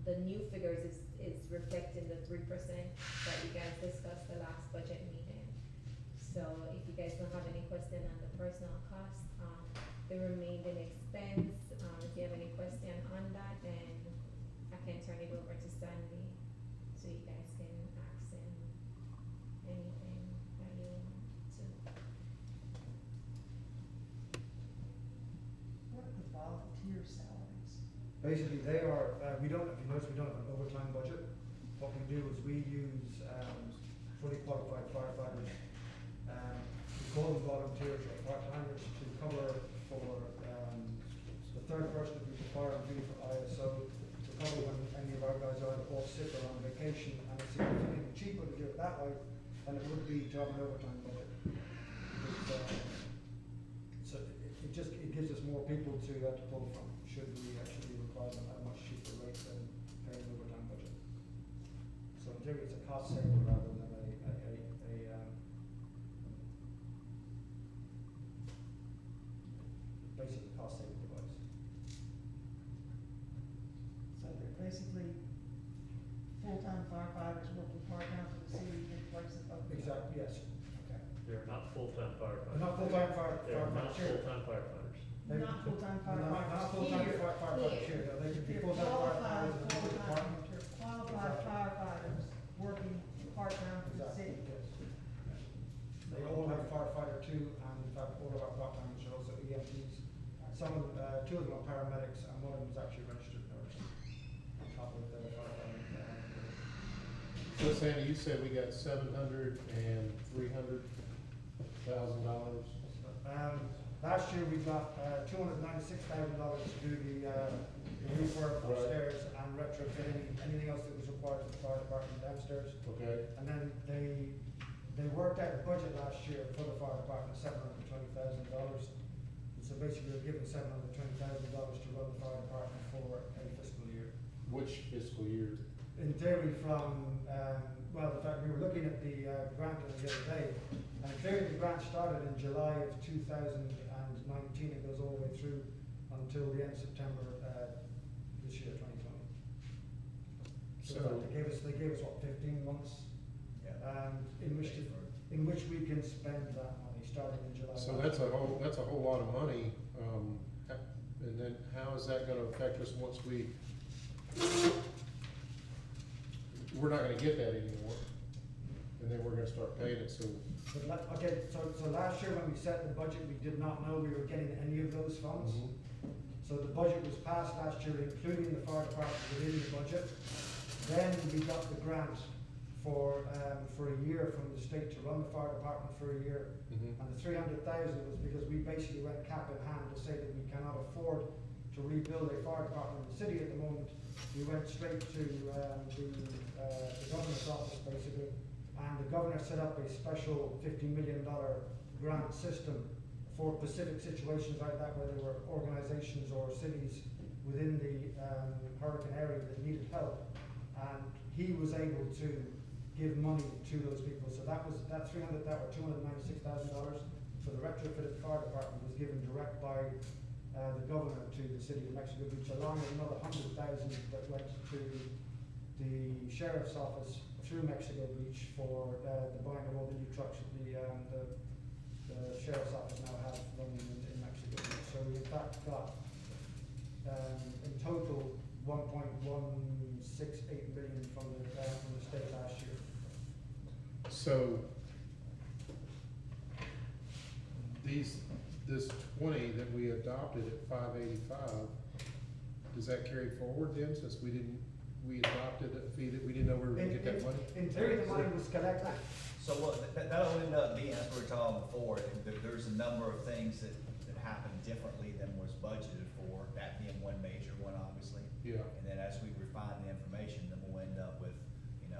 the new figures is reflecting the 3% that you guys discussed the last budget meeting. So if you guys don't have any question on the personnel cost, the remaining expense, if you have any question on that, then I can turn it over to Sandy, so you guys can ask him anything that you want to. What are the volunteer salaries? Basically, they are, we don't, if you notice, we don't have an overtime budget. What we do is we use, fully qualified firefighters, we call them volunteers or part-timers to cover for, the third person that we require to do for ISO, to cover when any of our guys are off sick or on vacation, and it's significantly cheaper to do it that way than it would be to have an overtime budget. So it just, it gives us more people to pull from, should we actually require them at a much cheaper rate than paying the overtime budget. So in theory, it's a cost saving rather than basically cost saving device. So they're basically full-time firefighters working part-time for the city in place of. Exactly, yes. Okay. They're not full-time firefighters. They're not full-time They're not firefighters here. full-time firefighters. Not full-time firefighters Not full-time here. firefighters here, no, they could be They're full-time qualified, firefighters in another department. they're qualified firefighters working part-time for the Exactly, city. yes. They all have firefighter too, and in fact, all of our part-timers are also EMTs, two of them are paramedics, and one of them is actually a registered nurse, on top of the firefighting. So Sandy, you said we got $700,000 and $300,000? Last year we got, $296,000 to do the refurb Right. upstairs and retrofit anything else that was required for the fire department downstairs. Okay, And then they worked out the budget last year for the fire department, $720,000. And so basically they're given $720,000 to run the fire department for a fiscal year. which fiscal year? In theory from, well, in fact, we were looking at the grant the other day, and in theory the grant started in July of 2019, it goes all the way through until the end of September this year, 2020. So So- they gave us what, 15 months, Yeah. in which we can spend that money, starting in July. So that's a whole lot of money, and then how is that gonna affect us once we're not gonna get that anymore, and then we're gonna start paying it, so, Okay, so last year when we set the budget, we did not know we were getting any of those funds. Mhm. So the budget was passed last year, including the fire department within the budget. Then we got the grant for a year from the state to run the fire department for a year. Mhm. And the 300,000 was because we basically went cap in hand to say that we cannot afford to rebuild a fire department in the city at the moment. We went straight to the governor's office basically, and the governor set up a special $50 million grant system for specific situations like that, where there were organizations or cities within the hurricane area that needed help. And he was able to give money to those people. So that $296,000 for the retrofitted fire department was given direct by the governor to the city of Mexico Beach, along with another 100,000 that went to the sheriff's office through Mexico Beach for the buying of all the new trucks that the sheriff's office now has running in Mexico Beach. So we in fact got in total 1.168 million from the state last year. So, this 20 that we adopted at 585, does that carry forward then, since we adopted a fee that we didn't know we were gonna get that money? In theory, the money was collected. So that'll end up being, as we were talking before, there's a number of things that happen differently than was budgeted for, that being one major one, obviously. Yeah. And then as we refine the information, then we'll end up with, the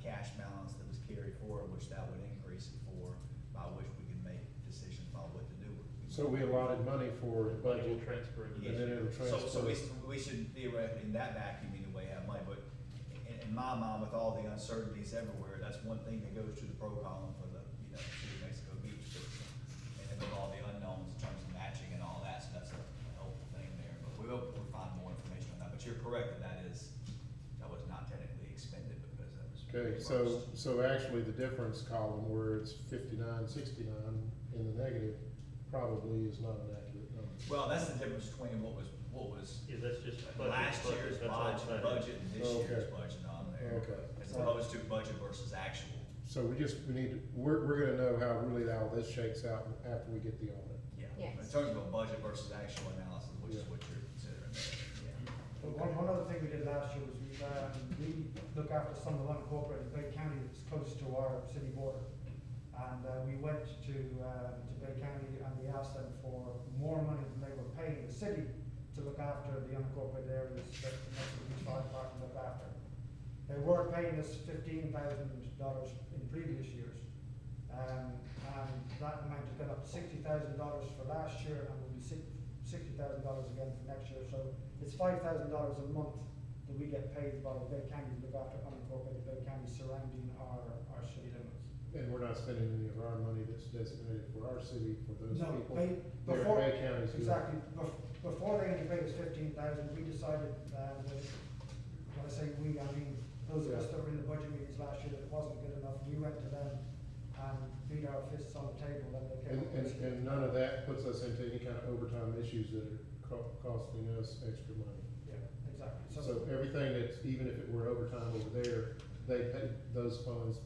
cash balance that was carried forward, which that would increase it for, by which we can make decisions about what to do. So we allotted money for the Money will budget, transfer into and then it'll transfer. So we should theoretically, in that vacuum, anyway, have money, but in my mind, with all the uncertainties everywhere, that's one thing that goes to the pro column for the, City of Mexico Beach. And then with all the unknowns in terms of matching and all that, so that's a helpful thing there, but we'll find more information on that, but you're correct that that was not technically expended because that was. Okay, so actually the difference column where it's 59.69 in the negative probably is not an accurate number. Well, that's the difference between what was Yeah, that's just. budget, last year's that's all it's budget and this Okay. year's budget on there. Okay. As opposed to budget versus actual. So we're gonna know how really all this shakes out after we get the audit. Yeah. Yes. In terms of a budget versus actual analysis, which is Yeah. what you're considering there, yeah. But one other thing we did last year was we look after some of the unincorporated Bay County that's close to our city border. And we went to Bay County and we asked them for more money than they were paying the city to look after the unincorporated areas that the Mexico Beach Fire Department looked after. They were paying us $15,000 in previous years. And that amount has gone up to $60,000 for last year and will be $60,000 again for next year. So it's $5,000 a month that we get paid by Bay County to look after unincorporated Bay County surrounding our city limits. And we're not spending any of our money that's designated for our city, for those No, people. Bay, They're before, Bay County's doing. exactly, before they only paid us 15,000, we decided, when I say we, I mean, those of us that were in the budget meetings last year, that it wasn't good enough, we went to them and beat our fists on the table, and they came up with. And none of that puts us into any kind of overtime issues that are costing us extra money. Yeah, exactly, So everything that's, even if it were overtime over there, those funds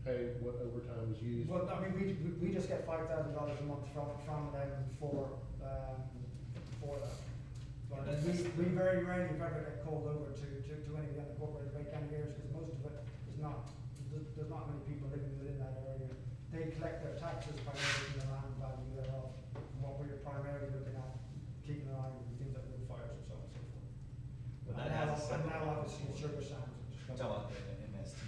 pay what overtime was used. Well, I mean, we just get $5,000 a month from them for that. But we very rarely, if ever, get called over to any of the unincorporated Bay County areas, because most of it is not, there's not many people living within that area. They collect their taxes primarily from the land value thereof, and what we're primarily looking at, keeping an eye on things like wood fires and so on and so forth. But that And has a now, separate. obviously, sugar sands. I'm talking about the MST.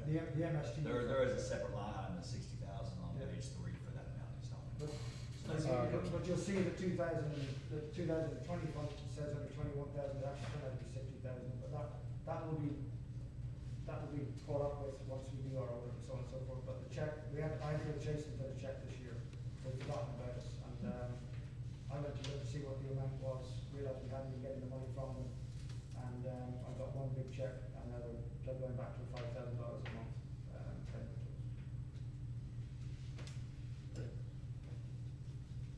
Yeah, the MST. There is a separate line item of 60,000 on Yeah. page 3 for that amount he's talking But, about. but you'll see the 2020 fund says under 21,000, it actually turned out to be 60,000, but that will be caught up with once we do our audit and so on and so forth. But the check, I did chase them for the check this year, they've forgotten about us, and, I went to look to see what the amount was, realized we hadn't been getting the money from them, and, I got one big check, and now they're going back to $5,000 a month, payment to us.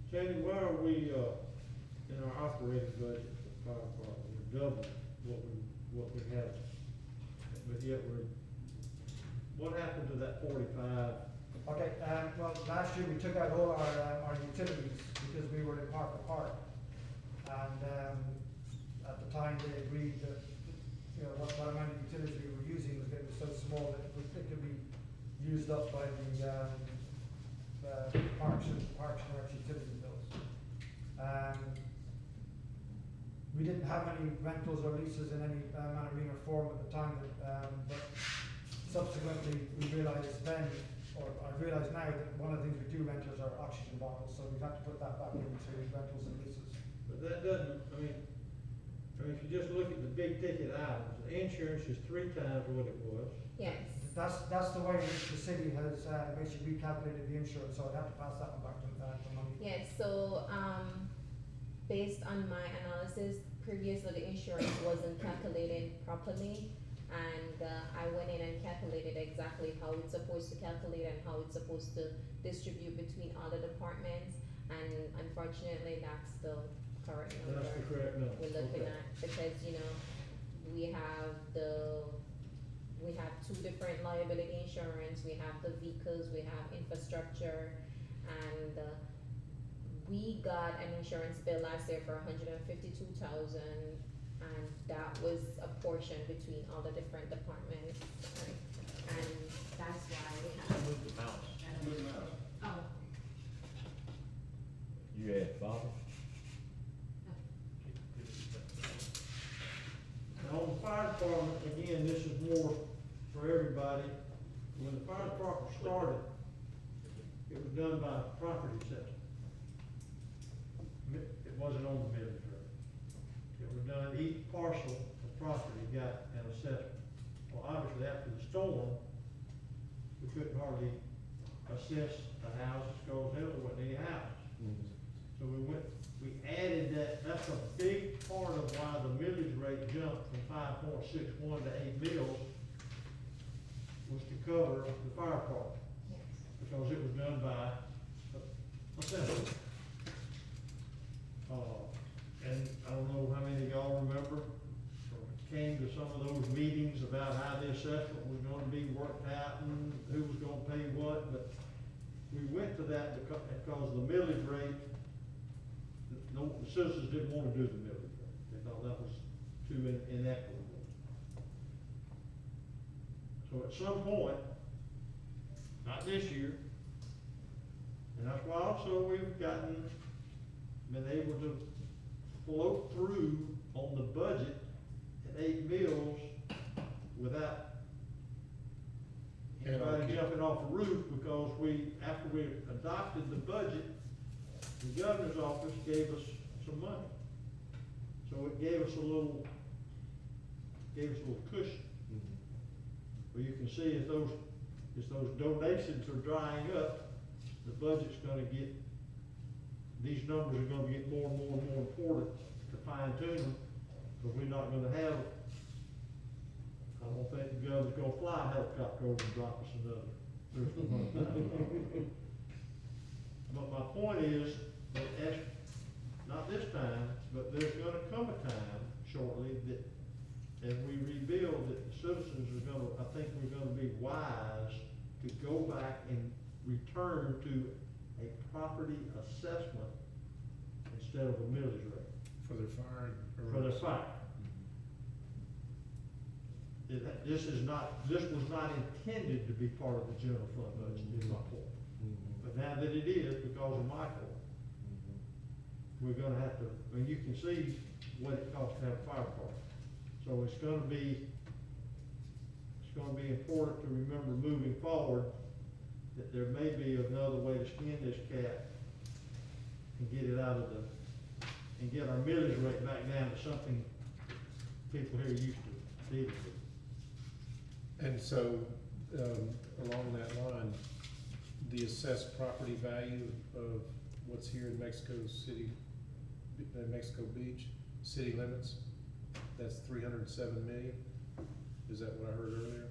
Sandy, why are we, in our operating budget for the fire department, we're double what we have, but yet what happened to that 45? Okay, well, last year we took out all our utilities because we were in Park to Park. And, at the time they agreed that, you know, what amount of utilities we were using was getting so small that it could be used up by the Parks and Recs utility bills. We didn't have any rentals or leases in any manner, being or form at the time, but subsequently we realized then, or I realize now, that one of the things we do rent is our oxygen bottles, so we've had to put that back into rentals and leases. But that doesn't, I mean, if you just look at the big ticket items, the insurance is 3 times what it was. Yes. That's the way in which the city has basically recalculated the insurance, so I'd have to pass that one back to money. Yes, so, based on my analysis, previously the insurance wasn't calculated properly. And, I went in and calculated exactly how it's supposed to calculate and how it's supposed to distribute between all the departments. And unfortunately, that's the correct number. That's the correct number. We're looking Okay. at, because, you know, we have 2 different liability insurance, we have the vehicles, we have infrastructure, and, we got an insurance bill last year for $152,000, and that was a portion between all the different departments, right? And that's why we have. Move the mouse. Oh. You had Bobby? Now, on the fire department, again, this is more for everybody. When the fire department started, it was done by property assessment. It wasn't on the millage rate. It was done, each parcel of property got an assessment. Well, obviously, after the storm, we couldn't hardly assess the houses because there wasn't any houses. So we added that's a big part of why the millage rate jumped from 5.61 to 8 mills, was to cover the fire department, Yes. because it was done by assessment. And I don't know how many of y'all remember, or came to some of those meetings about how the assessment was gonna be worked out and who was gonna pay what, but we went to that because the millage rate, the citizens didn't wanna do the millage rate. They thought that was too inequitable. So at some point, not this year, and that's why also we've been able to float through on the budget at 8 mills without anybody jumping off the roof, because after we adopted the budget, the governor's office gave us some money. So it gave us a little cushion. Well, you can see as those donations are drying up, the budget's gonna these numbers are gonna get more and more and more important to fine tune them, because we're not gonna have, I don't think the governor's gonna fly a helicopter over and drop us another $300,000. But my point is, that not this time, but there's gonna come a time shortly that as we rebuild, that the citizens are gonna, I think we're gonna be wise to to go back and return to a property assessment instead of a millage rate For their fire. and for their emergency. fire. This was not intended to be part of the general fund budget, is my point. Mhm. But now that it is, because of Michael, we're gonna have to, I mean, you can see what it costs to have a fire department. So it's gonna be important to remember moving forward that there may be another way to skin this cat and get it out of and get our millage rate back down to something people here used to deal with. And so, along that line, the assessed property value of what's here in Mexico City, Mexico Beach, city limits, that's 307 million? Is that what I heard earlier?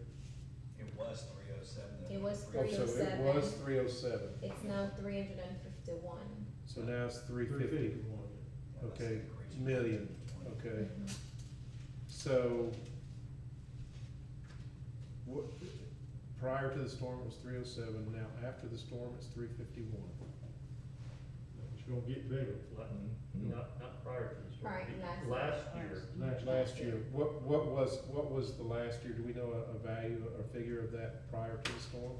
It was 307. It was Oh, so it 307. was 307, It's now 351. so now it's 350, 351. okay, million, okay. Mhm. So, what, prior to the storm it was 307, now after the storm it's 351. It's gonna get bigger. Not prior to the storm. Right, Last year, Last year, what was the last year, do we know a value or figure of that prior to the storm?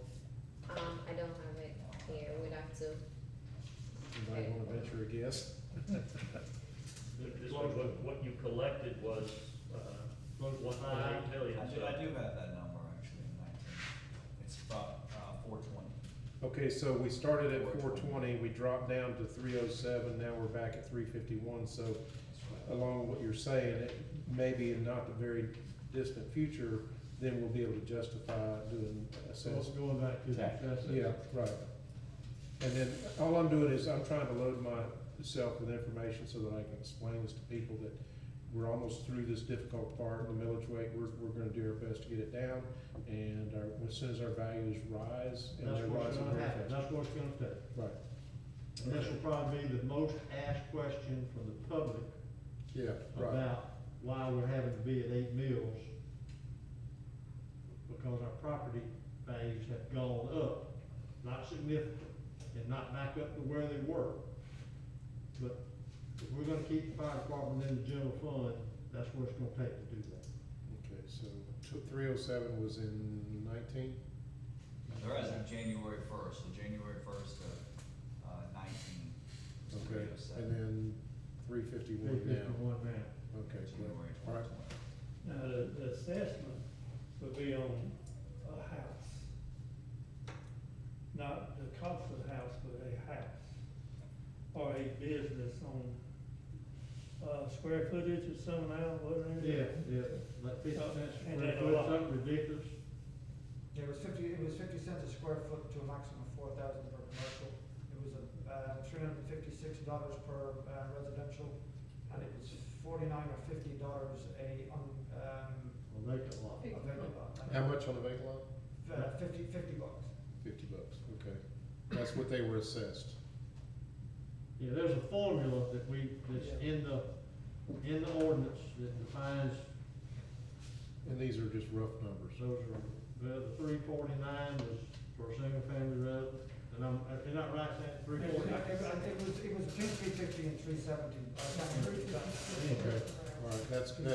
I don't have it here, we'd have to, Anybody wanna venture a guess? this was what you collected was, Close to 1.8 million. I do have that number actually in 19. It's about 420. Okay, so we started at 420, we dropped down to 307, now we're back at 351, so That's right. along what you're saying, it maybe in not the very distant future, then we'll be able to justify doing So it's assessment. going back to the Tax. assessment. Yeah, right. And then, all I'm doing is, I'm trying to load myself with information so that I can explain this to people that we're almost through this difficult part, the millage rate, we're gonna do our best to get it down, and as soon as our values rise, and That's they're what's rising gonna very happen, fast. that's what it's gonna take. Right, And this will probably be the most asked question from the public yeah, right, about why we're having to be at 8 mills. Because our property values have gone up, not significant, and not back up to where they were. But if we're gonna keep the fire department in the general fund, that's what it's gonna take to do that. okay, so 307 was in 19? They're as of January 1st, so January 1st of 19. is Okay, 307. and then 351 now, 351 now. okay, great, January all right. 2020. Now, the assessment would be on a house. Not the cost of the house, but a house. Or a business on, square footage or something now, wasn't it? Yeah, like 50 cents a And square then a foot, lot. something ridiculous. It was 50 cents a square foot to a maximum of 4,000 per commercial. It was $356 per residential, and it was $49 or $50 Well, make it a lot. a vacant lot. How much on the vacant lot? 50 bucks. $50, okay. That's what they were assessed. Yeah, there's a formula that's in the ordinance that defines, And these are just rough numbers. those are, the 349 was for a single family resident, and is that right, Sam? It 349? was between 350 and 370. I can't remember exactly. Okay, all right, that's good.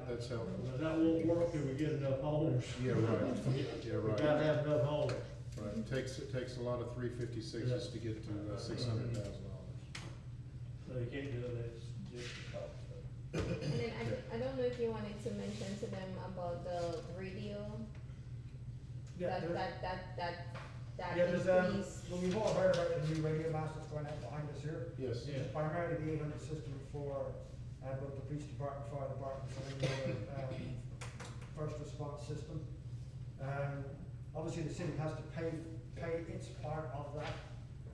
That's helpful. But that won't work till we get enough homes. Yeah, right, yeah, We right. gotta have enough homes. Right, it takes a lot of 356s to get to $600,000. So you can't do that, it's just the cost of it. And then I don't know if you wanted to mention to them about the radio, Yeah, that there's, increase. well, we've all heard about the new radio mast that's going out behind us here. Yes, Yeah. It's primarily the 800 system for, both the police department, fire department, and the, first response system. Obviously, the city has to pay its part of that.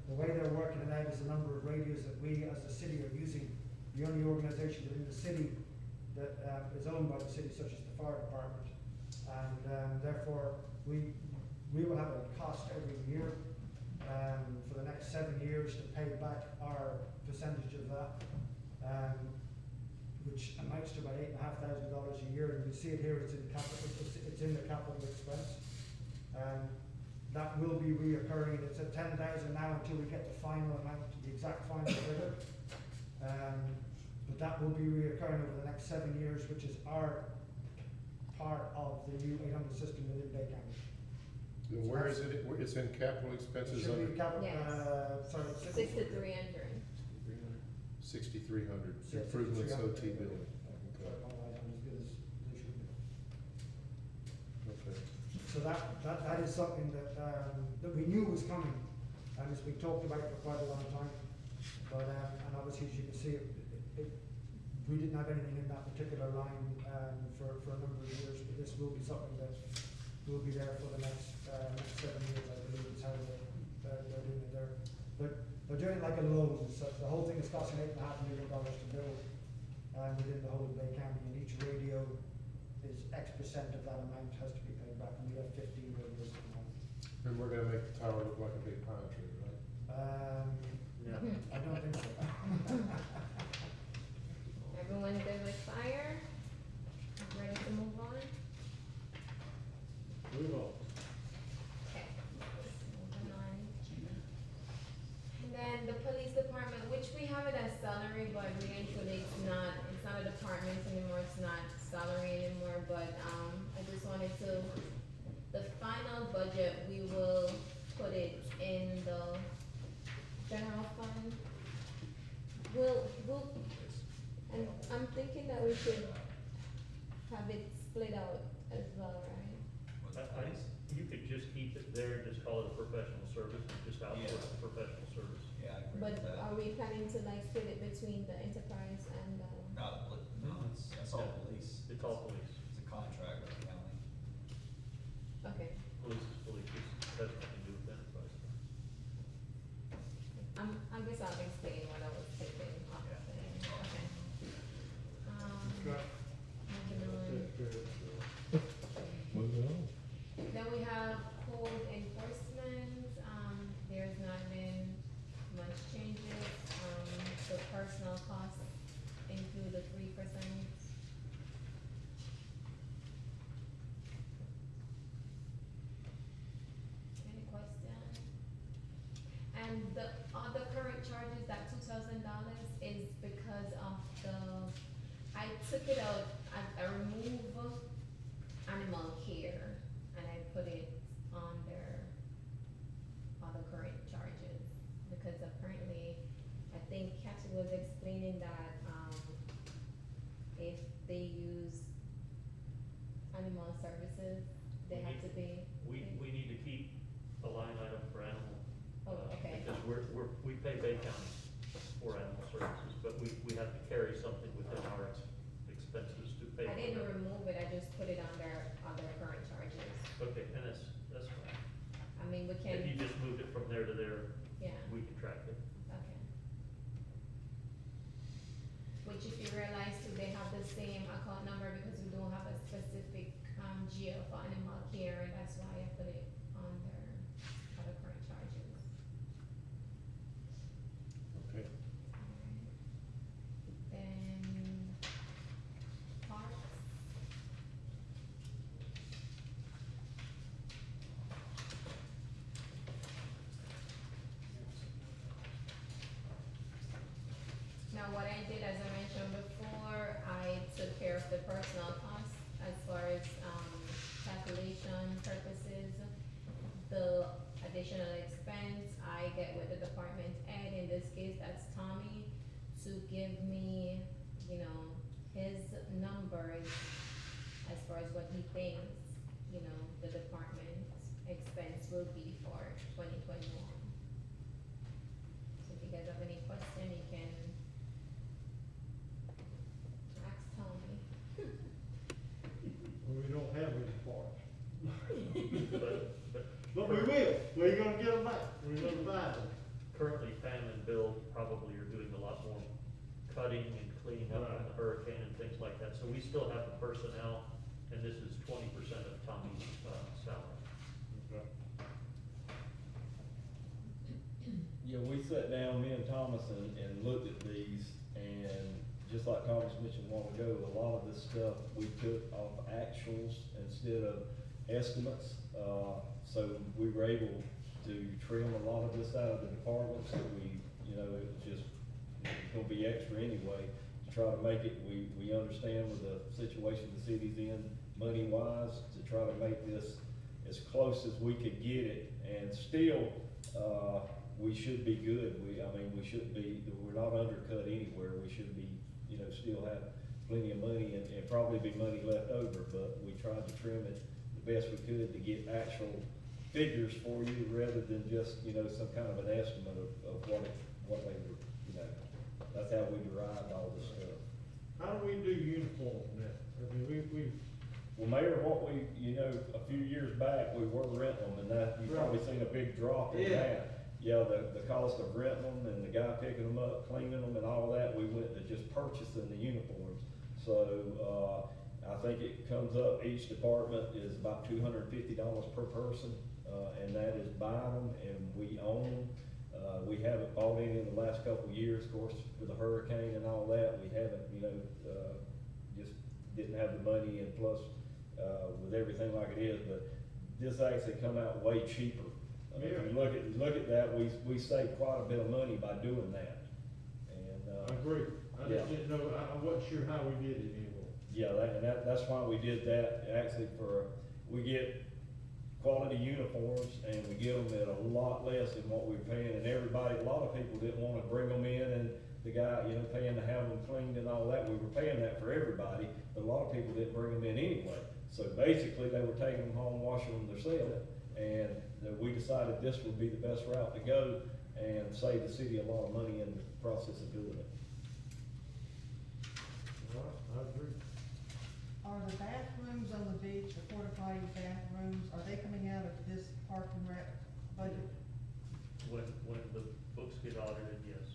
The way they're working it out is the number of radios that we, as a city, are using. The only organization within the city that, is owned by the city, such as the fire department. And, therefore, we will have a cost every year, for the next 7 years to pay back our percentage of that, which amounts to about $8,500 a year. And you see it here, it's in capital, it's in the capital expense. that will be reoccurring. It's at 10,000 now until we get the final amount, the exact final figure. But that will be reoccurring over the next 7 years, which is our part of the new 800 system within Bay County. And where is it? It's in capital expenses Should under be capital, Yes. sorry. 6,300. 6,300, Yeah, improvements 6,300. OT building. Sorry, my eyes aren't as good as they should be. Okay. So that is something that we knew was coming, and it's been talked about for quite a long time. But, and obviously, as you can see, we didn't have anything in that particular line, for a number of years, but this will be something that will be there for the next 7 years, I believe, is how they're doing it there. They're doing it like a loan, so the whole thing is costing $8.5 million to build, within the whole of Bay County, and each radio is X% of that amount has to be paid back, and we have 15 radios at the moment. And we're gonna make the tower look like a big pine tree, right? Yeah. I don't think so. Everyone good with fire? Ready to move on? Move on. Okay, moving on. And then the police department, which we have it as salary, but really and truly it's not a department anymore, it's not salary anymore, but, I just wanted to, the final budget, we will put it in the general fund. And I'm thinking that we should have it split out as well, right? What's I, that? you could just keep it there and just call it a professional service, and just outsource Yeah. the professional service. Yeah, I agree But with that. are we planning to like split it between the enterprise and, No, that's all police. It's all police. It's a contract with the county. okay, Police is police, it has nothing to do with enterprise. I guess I'll explain what I was thinking of Yeah. saying, okay. Okay. Moving on. Moving on. Then we have code enforcement, there's not been much changes, the personal costs include the 3%. Any questions? And the other current charges, that $2,000 is because of I took it out, I removed animal care, and I put it under other current charges, because apparently, I think Kathy was explaining that, if they use animal services, they have to be. We need to keep a line item for animal. Oh, okay. Because we pay Bay County for animal services, but we have to carry something within our expenses to pay I for didn't them. remove it, I just put it under other current charges. Okay, and that's fine. I mean, we If you can, just moved it from there to there, yeah, we can track it. okay. Which if you realize too, they have the same account number because we don't have a specific, GL for animal care, and that's why I put it under other current charges. Okay. Then, parks. Now, what I did, as I mentioned before, I took care of the personnel costs as far as, calculation purposes. The additional expense, I get with the department head, in this case, that's Tommy, to give me, his numbers as far as what he thinks, the department expense will be for 2021. So if you guys have any question, you can ask Tommy. Well, we don't have any parts. But But we will, we're gonna get them back, we're gonna buy them. currently Pam and Bill probably are doing a lot more cutting and cleaning up on the hurricane and things like that. So we still have the personnel, and this is 20% of Tommy's, salary. Yeah, we sat down, me and Thomas, and looked at these, and just like Thomas mentioned a while ago, a lot of this stuff we took off actuals instead of estimates. So we were able to trim a lot of this out of the departments that we, you know, it was just, it's gonna be extra anyway, to try to make it, we understand with the situation the city's in, money-wise, to try to make this as close as we could get it, and still, we should be good. I mean, we shouldn't be, we're not undercut anywhere, we should be, you know, still have plenty of money and probably be money left over, but we tried to trim it the best we could to get actual figures for you rather than just, you know, some kind of an estimate of what they were, you know, that's how we derived all this stuff. How do we do uniform now? I mean, we, Well, Mayor, what we, you know, a few years back, we were renting them, and that, you've probably seen a big drop in Yeah. that. Yeah, the cost of renting them and the guy picking them up, cleaning them and all that, we went to just purchasing the uniforms. So, I think it comes up, each department is about $250 per person, and that is buying them, and we own them. We haven't bought any in the last couple of years, of course, with the hurricane and all that, we haven't, you know, just didn't have the money, and plus, with everything like it is, but this actually come out way cheaper. If you look at that, we saved quite a bit of money by doing that, and, I agree. I yeah. just didn't know, I wasn't sure how we did it anymore. Yeah, that's why we did that, actually we get quality uniforms, and we get them at a lot less than what we're paying, and everybody, a lot of people didn't wanna bring them in, and the guy, you know, paying to have them cleaned and all that, we were paying that for everybody, but a lot of people didn't bring them in anyway. So basically, they were taking them home, washing them themselves, and we decided this would be the best route to go and save the city a lot of money in the process of doing it. All right, I agree. Are the bathrooms on the beach, the porta potty bathrooms, are they coming out of this park and rec budget? When the books get audited, yes.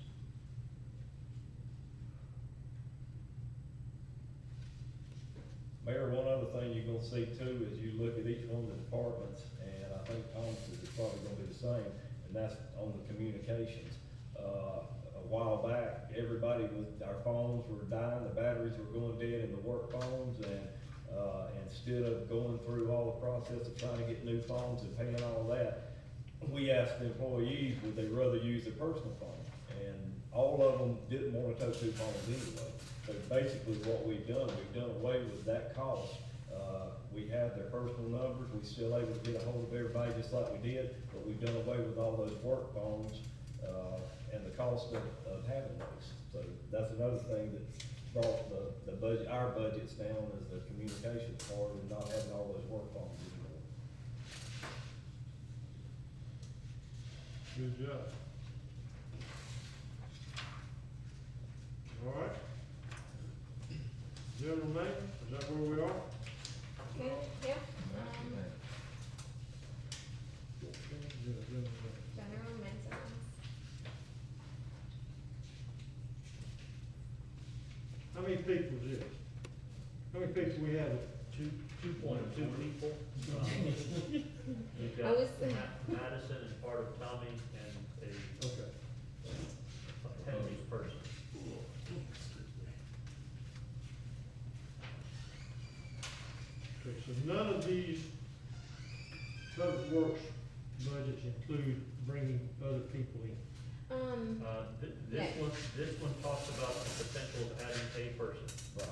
Mayor, one other thing you're gonna see too, is you look at each one of the departments, and I think Thomas's is probably gonna be the same, and that's on the communications. A while back, our phones were dying, the batteries were going dead in the work phones, and, instead of going through all the process of trying to get new phones and paying all that, we asked the employees, would they rather use their personal phone? And all of them didn't wanna take two phones anyway. So basically what we've done away with that cost. We have their personal numbers, we still able to get a hold of everybody just like we did, but we've done away with all those work phones, and the cost of having those. So that's another thing that brought the budget, our budgets down, is the communications part and not having all those work phones anymore. Good job. All right. General maintenance, is that where we are? Okay, yeah, general maintenance. How many people is this? How many people we have? 2.2 people. You've I got was- Madison and part of Tommy and Okay. a Henry's person. Okay, so none of these public works budgets include bringing other people in. Yes. This one talks about the potential of adding a person. Right.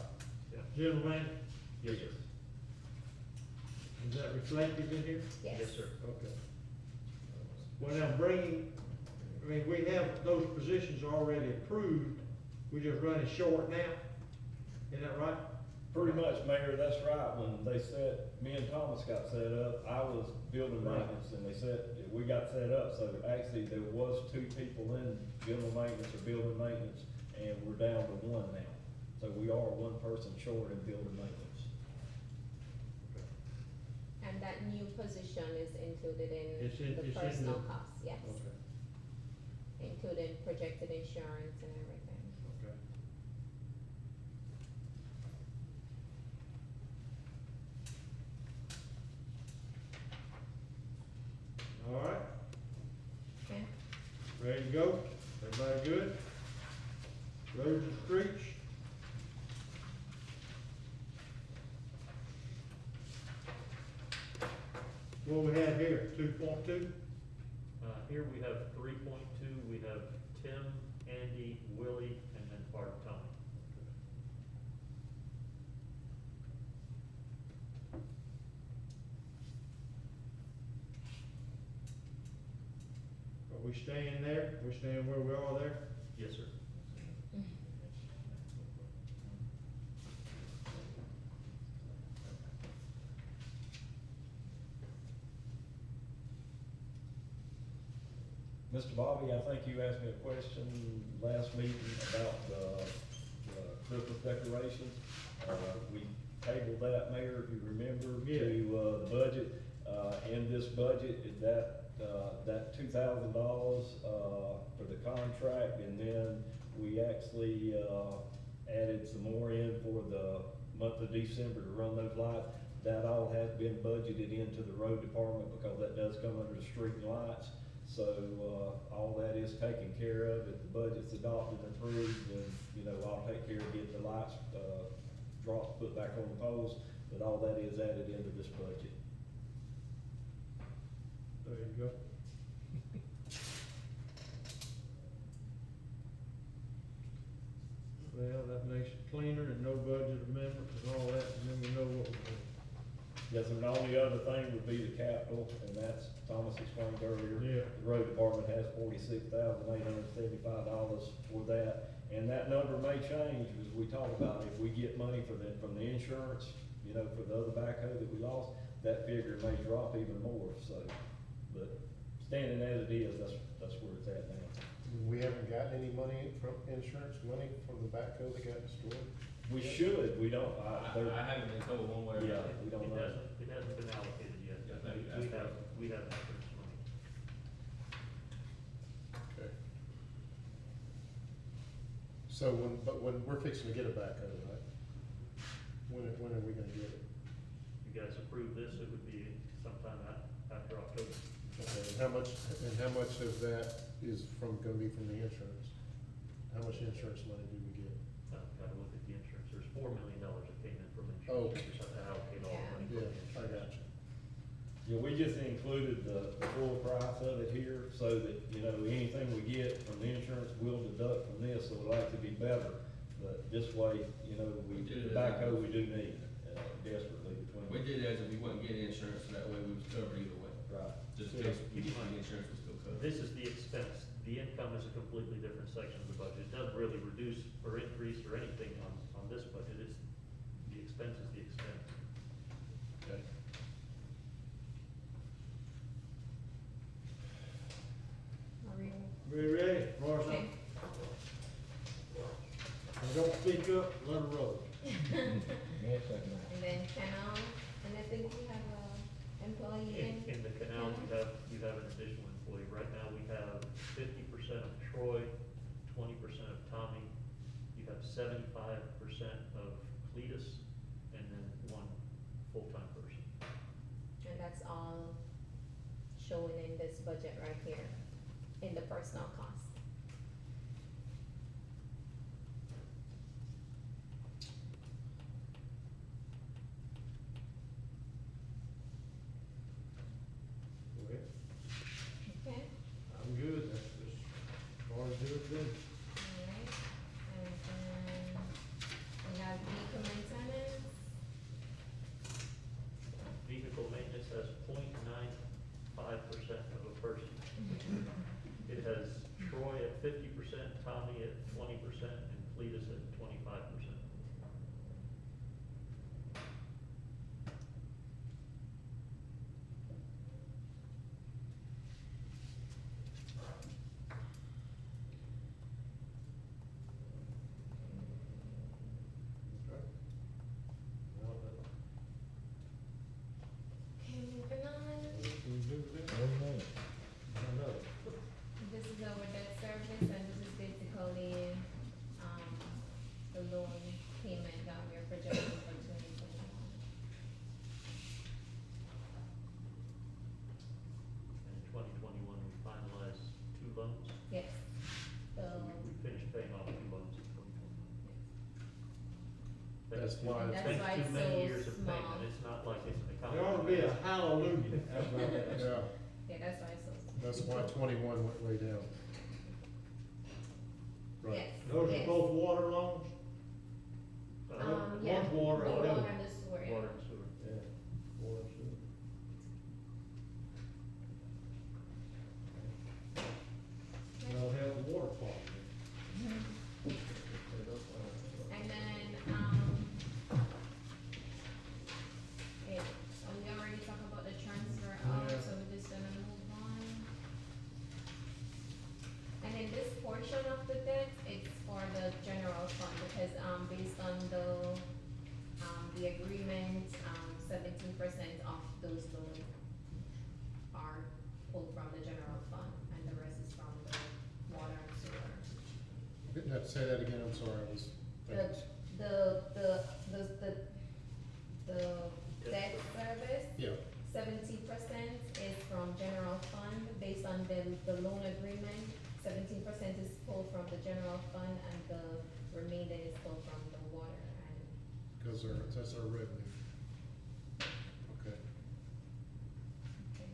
Yeah. General maintenance, Yes, sir. is that reflected in here? Yes. Yes, sir. Okay. Well, now we have those positions already approved, we just running short now, is that right? Pretty much, Mayor, that's right. When me and Thomas got set up, I was building maintenance, and we got set up, so actually there was two people in general maintenance or building maintenance, and we're down to one now. So we are one person short in building maintenance. And that new position is included It's in the in personal the- costs, yes, Okay, including projected insurance and everything. okay. All right, Okay, ready to go? Everybody good? Roads and streets? What we have here, 2.2? Here we have 3.2, we have Tim, Andy, Willie, and then Bart, Tommy. Are we staying there? We staying where we are there? Yes, sir. Mr. Bobby, I think you asked me a question last meeting about the Christmas decorations. We tabled that, Mayor, if you remember, Yeah. to, the budget. In this budget, is that $2,000, for the contract, and then we actually, added some more in for the month of December to run those lights. That all has been budgeted into the road department, because that does come under the street and lights. So, all that is taken care of. If the budget's adopted and approved, then, you know, I'll take care of getting the lights, dropped, put back on the poles, but all that is added into this budget. There you go. Well, that makes it cleaner and no budget amendments and all that, and then we know what we're doing. Yes, and the only other thing would be the capital, and that's, Thomas explained earlier. Yeah. The road department has $46,875 for that, and that number may change as we talk about. If we get money from the insurance, you know, for the other backhoe that we lost, that figure may drop even more, so. But standing as it is, that's where it's at now. We haven't gotten any money from insurance, money from the backhoe that got destroyed? We should, we don't, I haven't been told one way or yeah, another. we don't know. It hasn't been allocated yet. Yeah, thank you. We have insurance money. Okay. So when we're fixing to get a backhoe, right? When are we gonna get it? You guys approve this, it would be sometime after October. Okay, and how much of that is gonna be from the insurance? How much insurance money do we get? Gotta look at the insurance. There's $4 million that came in from Oh. insurance. We just have to allocate all the money from Yeah, the I insurance. got you. Yeah, we just included the full price of it here, so that, you know, anything we get from the insurance, we'll deduct from this, so it'll actually be better. But this way, you know, We did the it. backhoe we do need, desperately between. We did as if we wasn't getting insurance, so that way we was covered either way. Right. Just in case we didn't get insurance, we still covered. This is the expense. The income is a completely different section of the budget. It doesn't really reduce or increase or anything on this budget. It's, the expense is the expense. Okay. Are we, We ready, Marcia? okay. And don't speak up, let her roll. And then canal, and I think we have a employee In the canal, you have an additional employee. Right now, we have 50% of Troy, 20% of Tommy. You have 75% of Cletus, and then one full-time person. and that's all showing in this budget right here, in the personnel cost. Okay, Okay, I'm good, that's as far as it's good. alright, and then we have vehicle maintenance, Vehicle maintenance has 0.95% of a person. It has Troy at 50%, Tommy at 20%, and Cletus at 25%. Okay. Well, okay, moving on, what can we do with this? I know. this is our debt service, and this is basically, the loan payment that we're projecting for 2021. In 2021, we finalized 2 loans. Yes, So the, we finished paying off 2 loans in 2021. That's why And it's that's why Too it's many so years of small. payment. It's not like it's an There ought to be a hallelujah about that. Yeah, Yeah, that's why it's so. that's why 21 went way down. Right. Yes, Those are yes. both water loans? Yeah. One's water, The and water the other. and the sewer, yeah. Water and sewer. Yeah. Water and sewer. That'll help the water quality. And then, yeah, so we already talked about the transfer of, Yeah. so we're just gonna move on. And then this portion of the debt, it's for the general fund, because, based on the agreement, 17% of those loans are pulled from the general fund, and the rest is from the water and sewer. Didn't have to say that again, I'm sorry, I was. The debt service, Yeah, 70% is from general fund, based on the loan agreement. 17% is pulled from the general fund, and the remainder is pulled from the water and, because that's our revenue. Okay. okay.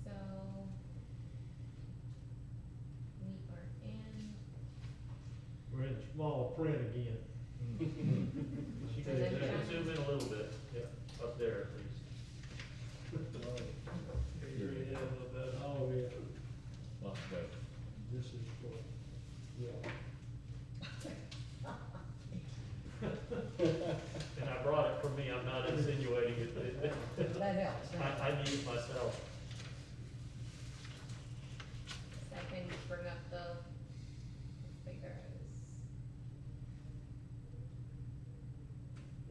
So, we are in, We're in small print again. You And then can John- zoom in a little bit, yeah, up there at least. Here it is, oh, yeah, Lots better. this is for, yeah. And I brought it from me, I'm not insinuating it. That helps. I need it myself. so I can bring up the figures.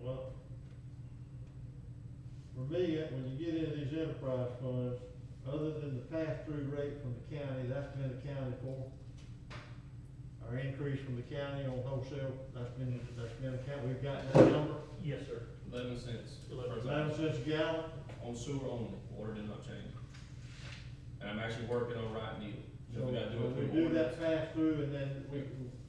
Well, for me, when you get into these enterprise funds, other than the pass-through rate from the county, that's been accounted for. Our increase from the county on wholesale, that's been accounted, we've got that number, Yes, sir. 11 cents. per 11 thousand. cents a gallon. On sewer only, water did not change. And I'm actually working on right deal. So We gotta do it when we through do that ordinance. pass-through, and then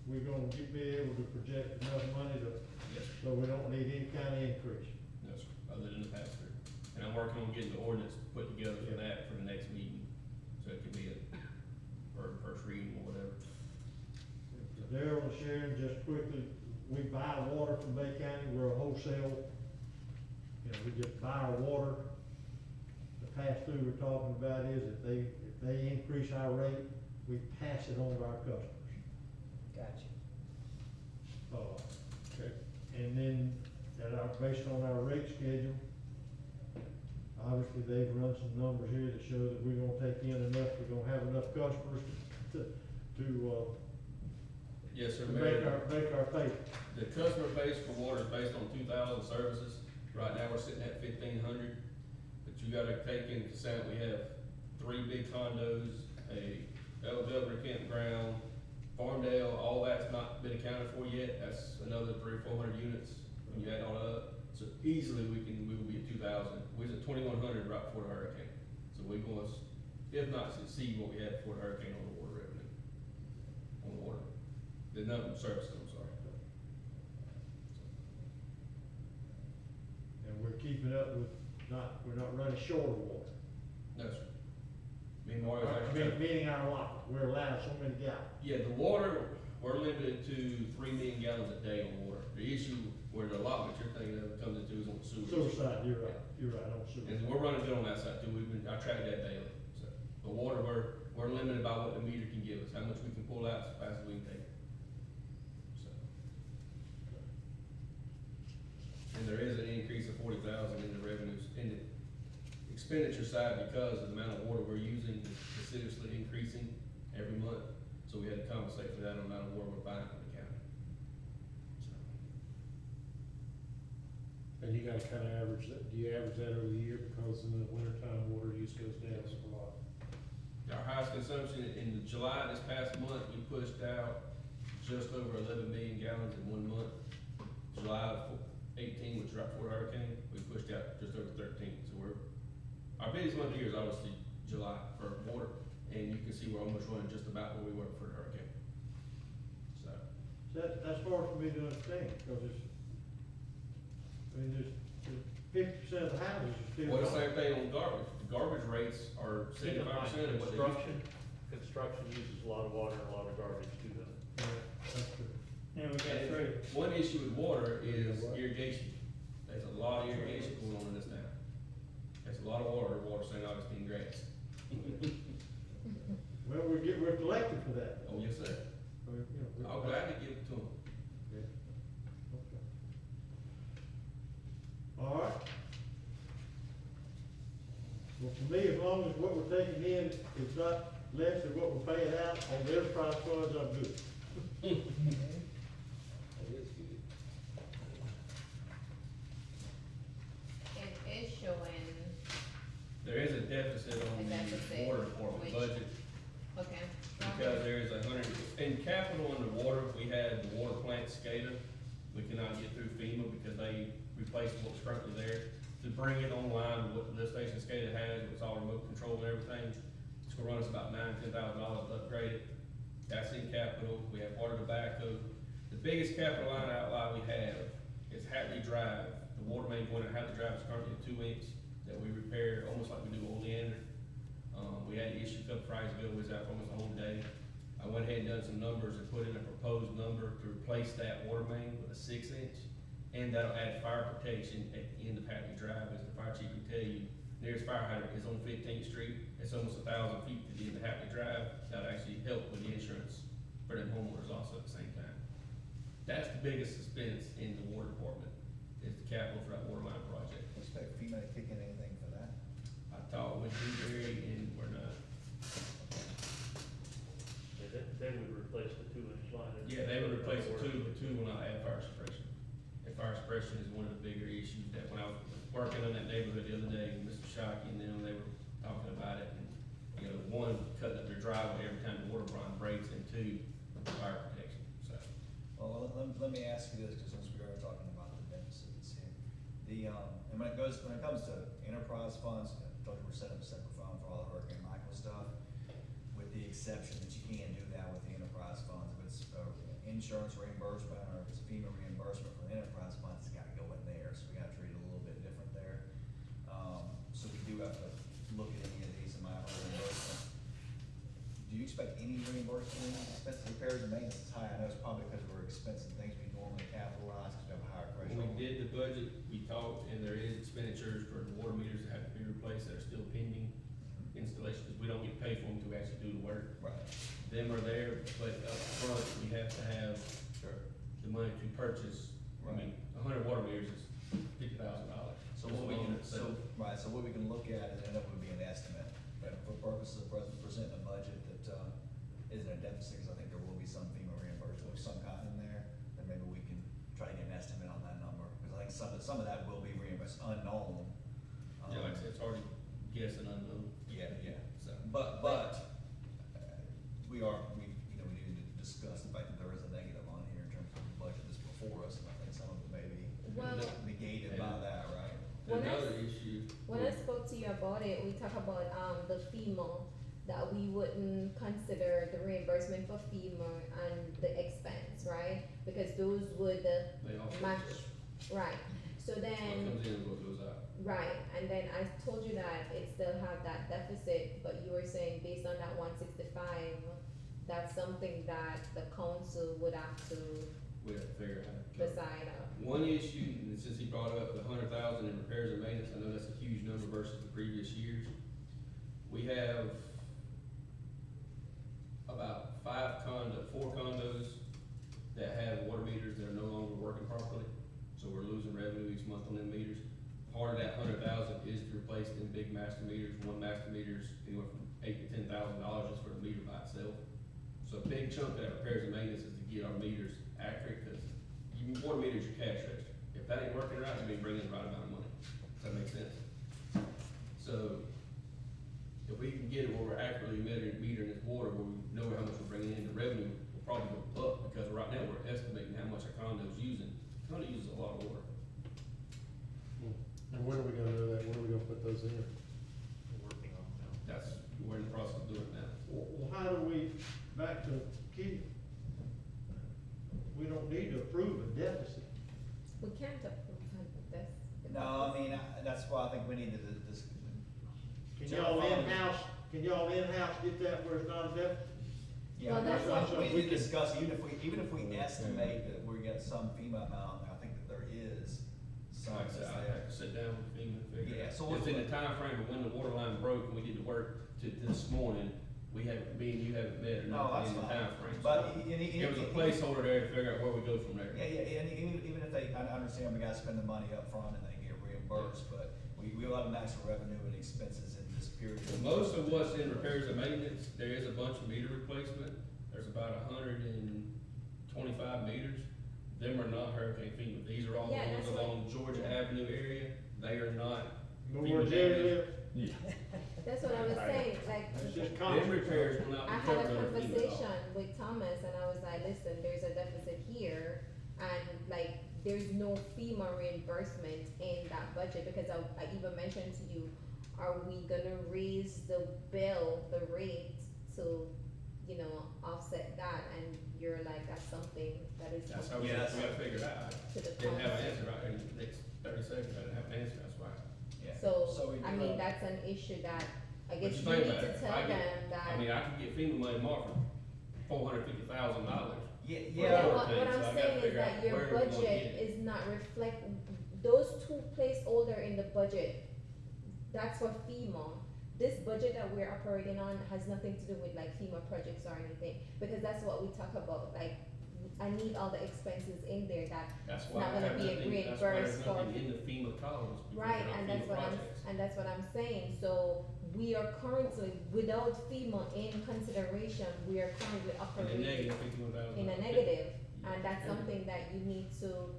we're gonna be able to project enough money to, Yes, sir. so we don't need any kind of increase. No, sir, other than the pass-through. And I'm working on getting the ordinance put together for Yeah. that for the next meeting, so it can be a first reading or whatever. Daryl and Sharon, just quickly, we buy water from Bay County, we're a wholesale, you know, we just buy our water. The pass-through we're talking about is if they increase our rate, we pass it on to our customers. Gotcha. Okay. And then, based on our rate schedule, obviously, they've run some numbers here that show that we're gonna take in enough, we're gonna have enough customers to Yes, sir, make Mayor. our pay. The customer base for water is based on 2,000 services. Right now, we're sitting at 1,500. But you gotta take into account, we have 3 big condos, a LW campground, Farmdale, all that's not been accounted for yet. That's another 300 or 400 units when you add all that up. So easily, we will be at 2,000. We was at 2,100 right before the hurricane. So we going, if not exceed what we had before the hurricane on the water revenue. On the water. The number of services, I'm sorry. And we're keeping up with, we're not running short of water. No, sir. Me and Mario's actually. Meaning our lot, we're allowed so many gallons. Yeah, the water, we're limited to 3 million gallons a day on water. The issue where the allotment you're thinking of comes into is on the sewer. Sewer side, you're right, on sewer. And we're running good on that side too. I track that daily. So, the water, we're limited by what the meter can give us, how much we can pull out as fast as we can take. So. And there is an increase of 40,000 in the revenues, in the expenditure side because of the amount of water we're using is seriously increasing every month. So we had to compensate for that amount of water we're buying from the county. So. And you gotta kinda average that, do you average that over the year, because in the wintertime, water use goes down a lot? Our highest consumption in July, this past month, we pushed out just over 11 million gallons in 1 month. July of 18, which was right before the hurricane, we pushed out just over 13. So our biggest month of the year is obviously July for water, and you can see we're almost running just about where we were before the hurricane. So, That's hard for me to understand, because it's, I mean, 50% of the houses are still. Well, the garbage. same thing on garbage, the garbage rates are Keep in mind, 75% of what they used to. construction uses a lot of water and a lot of garbage too, though. Yeah, that's true. And we got And three. one issue with water is Yeah, what? irrigation. There's a lot of irrigation going on in this town. There's a lot of water St. Augustine grass. Well, we're collecting for that. Oh, yes, sir. We're- I'll gladly give it to them. Yeah. Okay. All right. Well, for me, as long as what we're taking in is not less than what we're paying out on the enterprise funds, I'm good. That is good. It is showing, There is a deficit on A deficit, the water department which- budget, okay. because there is in capital underwater, we had the water plant SCADA. We cannot get through FEMA because they replaced what's currently there. To bring it online, what the station SCADA has, it's all remote control and everything, it's gonna run us about $9,000-10,000 to upgrade it. That's in capital, we have water tobacco. The biggest capital line outlay we have is Hatley Drive. The water main going to Hatley Drive is currently a 2-inch that we repair, almost like we do Oleander. We had an issue a couple Fridays ago, we was out for almost the whole day. I went ahead and done some numbers and put in a proposed number to replace that water main with a 6-inch. And that'll add fire protection at the end of Hatley Drive, as the fire chief can tell you. Nearest fire hydrant is on 15th Street, it's almost 1,000 feet to the end of Hatley Drive. That'll actually help with the insurance for them homeowners also at the same time. That's the biggest expense in the water department, is the capital for that water line project. Expect FEMA to kick in anything for that? I talked with Dewberry and we're not. They would replace the 2-inch line. Yeah, they would replace the two will not add fire suppression. And fire suppression is one of the bigger issues that when I was working on that neighborhood the other day, Mr. Shockey and them, they were talking about it. And, you know, one, cutting up their driveway every time the water line breaks, and two, fire protection, so. Well, let me ask you this, because since we are talking about the deficits here. And when it comes to enterprise funds, I told you we're setting up a separate fund for all the Hurricane Michael stuff, with the exception that you can't do that with the enterprise funds. If it's insurance reimbursement, or if it's FEMA reimbursement for the enterprise funds, it's gotta go in there, so we gotta treat it a little bit different there. So we do have to look at any of these amount of reimbursement. Do you expect any reimbursement in expenses, repairs and maintenance is high? I know it's probably because we're expensing things we normally capitalize, because we have a higher When threshold. we did the budget, we talked, and there is expenditures for the water meters that have to be replaced that are still pending installation, because we don't get paid for them until we actually do the work. Right, Them are there, but up front, we have to have sure. the money to purchase. I mean, 100 water meters is $50,000. So what we can, so what we can look at is, and that would be an estimate, but for purposes of presenting a budget that, isn't a deficit, because I think there will be some FEMA reimbursement of some kind in there, then maybe we can try to get an estimate on that number, because I think some of that will be reimbursed, unknown. Yeah, like I said, it's already guessing unknown. Yeah, So, but, we need to discuss the fact that there is a negative on here in terms of the budget that's before us, and I think some of it may be Well, negated by that, right? When I- another issue. when I spoke to you about it, we talk about, the FEMA, that we wouldn't consider the reimbursement for FEMA and the expense, right? Because those would They also. match, right, so What then. comes in is what goes out. Right, and then I told you that it still had that deficit, but you were saying based on that 165, that's something that the council would have to We have to figure out. how to cover it. decide on. One issue, and since he brought up the 100,000 in repairs and maintenance, I know that's a huge number versus the previous years. We have about 4 condos that have water meters that are no longer working properly. So we're losing revenue each month on them meters. Part of that 100,000 is to replace them big master meters. One master meter's anywhere from $8,000 to $10,000 just for the meter by itself. So a big chunk of that repairs and maintenance is to get our meters accurate, because water meter's your cash register. If that ain't working right, you ain't bringing the right amount of money. Does that make sense? So, if we can get it where we're accurately metering this water, where we know how much we're bringing in, the revenue will probably go up, because right now we're estimating how much our condo's using. Condo uses a lot of water. And when are we gonna do that? When are we gonna put those in? We're working on it now. We're in the process of doing it now. Well, how do we, back to Kitty, we don't need to approve a deficit. We can't approve this. No, I mean, can y'all in-house get that where it's not a deficit? Yeah, Well, that's that's what- what we can discuss, even if we estimate that we get some FEMA amount, I think that there is some Like I that's said, I there. have to sit down with FEMA and figure Yeah, it out. so Just in the time frame of when the water line broke and we get to work to this morning, me and you haven't met or No, that's nothing in the fine. timeframe. But So it it was a placeholder there to figure out where we go from there. Yeah, and even if they, I understand we gotta spend the money up front and they get reimbursed, but we'll have natural revenue and expenses in this period. Most of what's in repairs and maintenance, there is a bunch of meter replacement. There's about 125 meters. Them are not Hurricane FEMA. These are all the Yeah, ones that's what- along Georgia Avenue area. They are not. Know FEMA where Jerry damage. lives? Yeah. That's what I was saying, like, It's just Them constant. repairs will not I be had a covered under FEMA at all. conversation with Thomas and I was like, listen, there's a deficit here and like, there's no FEMA reimbursement in that budget because I even mentioned to you, are we gonna raise the bill, the rate to, you know, offset that? And you're like, that's something that is. That's how we Yeah, got to figure it out. To the Didn't have an cost. answer right in the next 30 seconds. I didn't have an answer. That's why. Yeah. So, we I do mean, have- that's an issue that, I But guess you you think need about to it, if tell I get- them that. I mean, I could get FEMA money tomorrow for $450,000. Yeah, Yeah, yeah, what Hurricane, so I I'm gotta saying is figure out that your where we wanna budget get it. is not reflect, those two placeholder in the budget, that's for FEMA. This budget that we're operating on has nothing to do with like FEMA projects or anything, because that's what we talk about, like, I need all the expenses in there that, That's It's why not I gonna have be a nothing, that's why there's reimbursed for- nothing in the FEMA columns. because right, they're not and that's FEMA what projects. that's what I'm saying, so we are currently, without FEMA in consideration, we are currently In the operating negative, $51,000. in a negative, Yeah. and that's something that you need to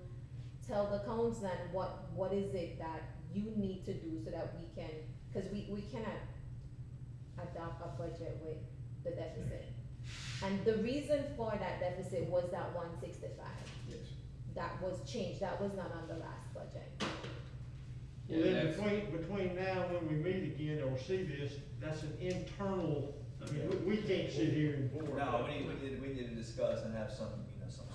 tell the council and what is it that you need to do so that we can, cause we cannot adopt a budget with the deficit. And the reason for that deficit was that 165, Yes. that was changed, that was not on the last budget. Yeah, Well, then that's- between now and when we meet again or see this, that's an internal, I mean, we can't sit here and. no, we need to discuss and have some, some.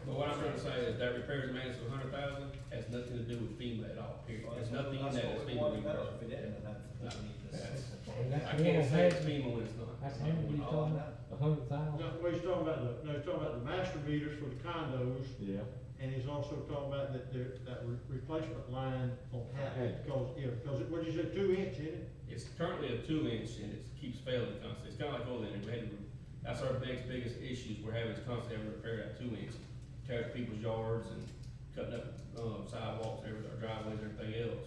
But what I'm trying to say is that repairs and maintenance of 100,000 has nothing to do with FEMA at all, period. There's nothing in that that's That's what we FEMA want better, if reimbursement. we didn't, then that's No, what we need to that's- discuss. Okay. I can't say it's FEMA when it's not. That's how many you Oh, talking I about, 100,000? No, well, he's talking about he's talking about the master meters for the condos, Yeah. and he's also talking about that replacement line on half, Okay. because what you said, 2 inch, isn't it? It's currently a 2 inch and it keeps failing constantly. It's kinda like oil in it. That's our biggest issues we're having is constantly having to repair that 2 inch. Tear up people's yards and cutting up, sidewalks, our driveways, and everything else.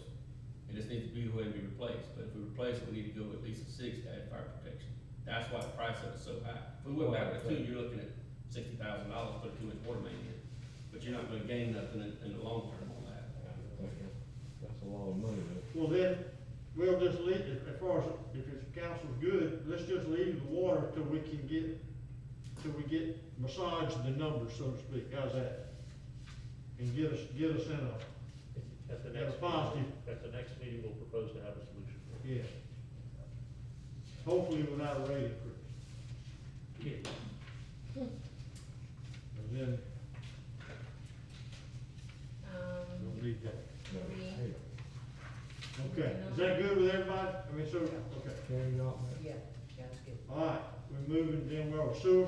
It just needs to be, go ahead and be replaced. But if we replace it, we need to go at least a 6 to add fire protection. That's why the price of it's so high. If we went back with a 2, you're looking at $60,000 to put a 2 inch water main in. But you're not gonna gain nothing in the long term on that. That's a lot of money, though. Well, then, we'll just leave, as far as, if it's council's good, let's just leave the water till we get massage the numbers, so to speak, how's that? And get us in a, At the Yeah, next positive. meeting, at the next meeting, we'll propose to have a solution. yeah. Hopefully without a rate increase. And then, we'll need that. Marie, Okay, is that good with everybody? I mean, so, okay. Carry on. Yeah, that's good. All right, we're moving then, well, sewer,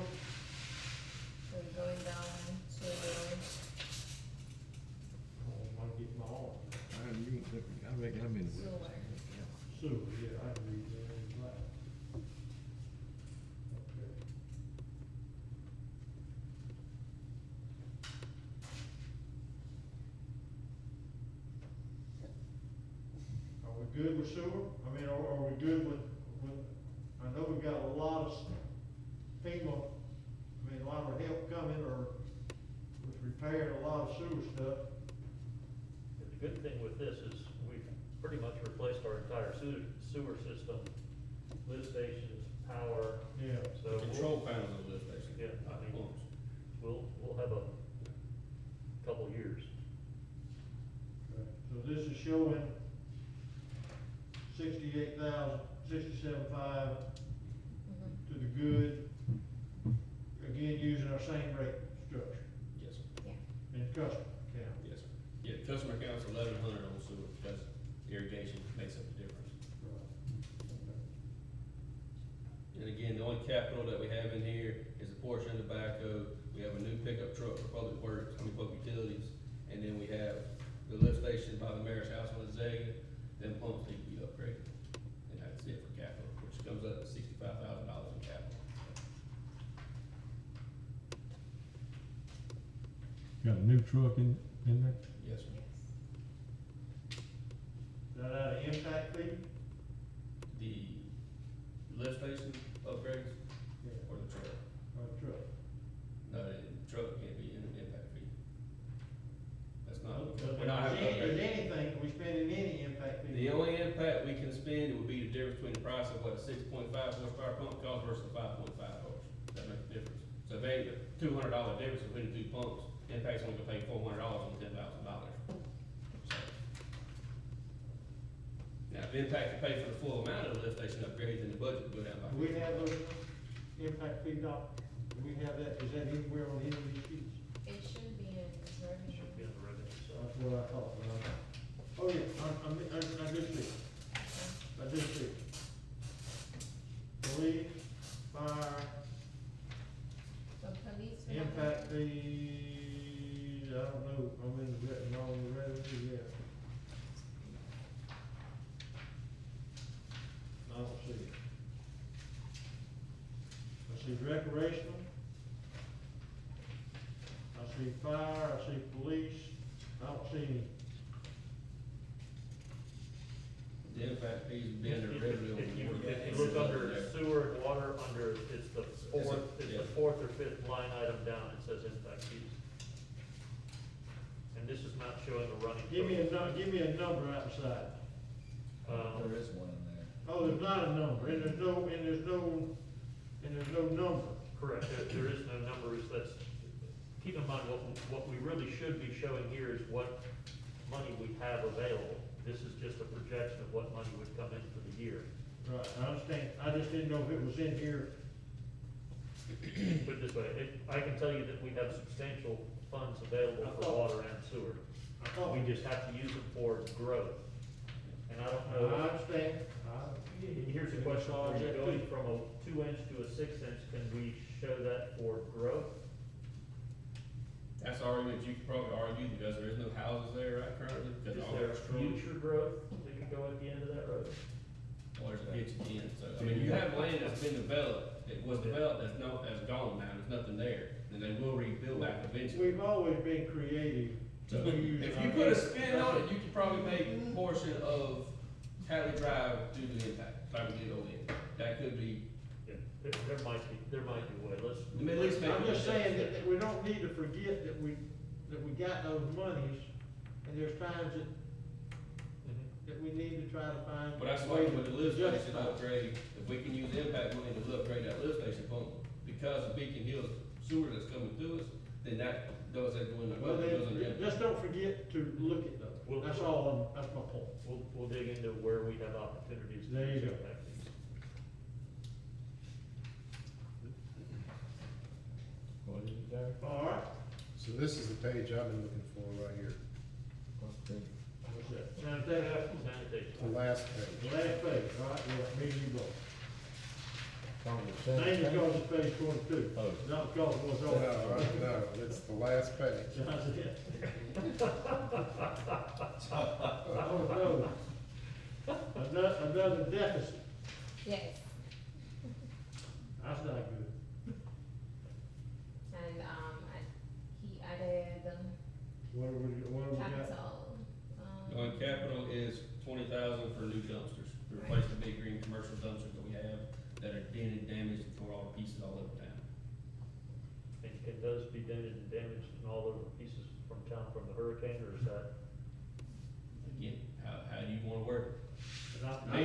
we're going down to I might get my arm. I reckon I'm in. sewer. Sewer, yeah, I can read that, right. Okay. Are we good with sewer? I mean, are we good with, I know we've got a lot of FEMA, I mean, a lot of help coming or with repairing a lot of sewer stuff. The good thing with this is we've pretty much replaced our entire sewer system, lift stations, power, Yeah. so. Control panels on the lift station. Yeah, I not mean- pumps. We'll have a couple years. Okay. So this is showing 68,000, 67,500 Mhm. to the good. Again, using our same rate structure Yes, sir. and customer count. Yes, sir. Yeah, customer count's 1,100 on sewer because irrigation makes up the difference. Right. Okay. And again, the only capital that we have in here is a portion of the backhoe. We have a new pickup truck for public works, public utilities. And then we have the lift station by the mayor's house on Azalea, them pumps need to be upgraded. And that's it for capital, which comes up to $65,000 in capital. Got a new truck in there? Yes, sir. Is that out of impact fee? The lift station upgrades Yeah. or the truck? Or truck? No, the truck can't be in an impact fee. That's not, But we're not having to Is upgrade. anything, are we spending any impact fee? The only impact we can spend would be the difference between the price of what a 6.5 horsepower pump costs versus a 5.5 horse. That makes a difference. So if they ain't a $200 difference between the two pumps, impact's only gonna pay $400 on $10,000. Now, if impact can pay for the full amount of the lift station upgrade, then the budget would go down by. Do we have those impact fee doc, do we have that, is that anywhere on any of these sheets? It should be in revenue. Should be on the revenue side. That's what I thought, oh yeah, I did see, I did see. Police, fire, So police. we have- impact fees, I don't know, I'm in the, on the revenue, yeah. I don't see it. I see recreational. I see fire, I see police, I don't see any. The impact fees would be under revenue. If you look under sewer and water, under, it's the fourth or fifth line item down, it says impact fees. And this is not showing a running. Give me a number outside. There is one in there. Oh, there's not a number, and there's no number. Correct, there is no numbers, that's, keep in mind, what we really should be showing here is what money we have available. This is just a projection of what money would come in for the year. Right, I understand, I just didn't know if it was in here. Put it this way, I can tell you that we have substantial funds available for water and sewer. I thought, We just have to use them for growth. And I don't I know, understand. here's a question for you, going from a 2-inch to a 6-inch, can we show that for growth? That's an argument you could probably argue because there is no houses there right currently. because Is all there that's true. future growth that could go at the end of that road? Well, there's a ditch at the end, so, I mean, you have land that's been developed, it was developed, that's gone now, there's nothing there, and they will rebuild back eventually. We've always been creative. So, to use if our- you put a spin on it, you could probably make a portion of Tally Drive do the impact, like we did over there. That could be, Yeah, there might be a way, let's. I mean, at least make. I'm it- just saying that we don't need to forget that we got those monies, and there's times that we need to try to find. But that's a why way with the to lift station justify it. upgrade, if we can use impact money to upgrade that lift station pump, because of Beacon Hills sewer that's coming through us, then that does that go in the Well, budget, goes in the then, impact. just don't forget to look at those, that's all, that's my point. We'll dig into where we have opportunities to There you use go. impact fees. What is it there? All right, So this is the page I've been looking for right here, Okay. what's that? Sanitation, Sanitation. the last the page. last page, all right, yeah, me and you both. Congress, Mainly because it's page 22, Oh. not because it was No, on. no, it's the last page. That's it. Oh, no. Another deficit, Yes, that's not good. and, he added, What do we got? capital, On capital is 20,000 for new dumpsters, to replace the big green commercial dumpsters that we have, that are dented, damaged, and tore all to pieces all over town. And those be dented and damaged and all over pieces from town from the hurricane, or is that? Again, how do you wanna work it? I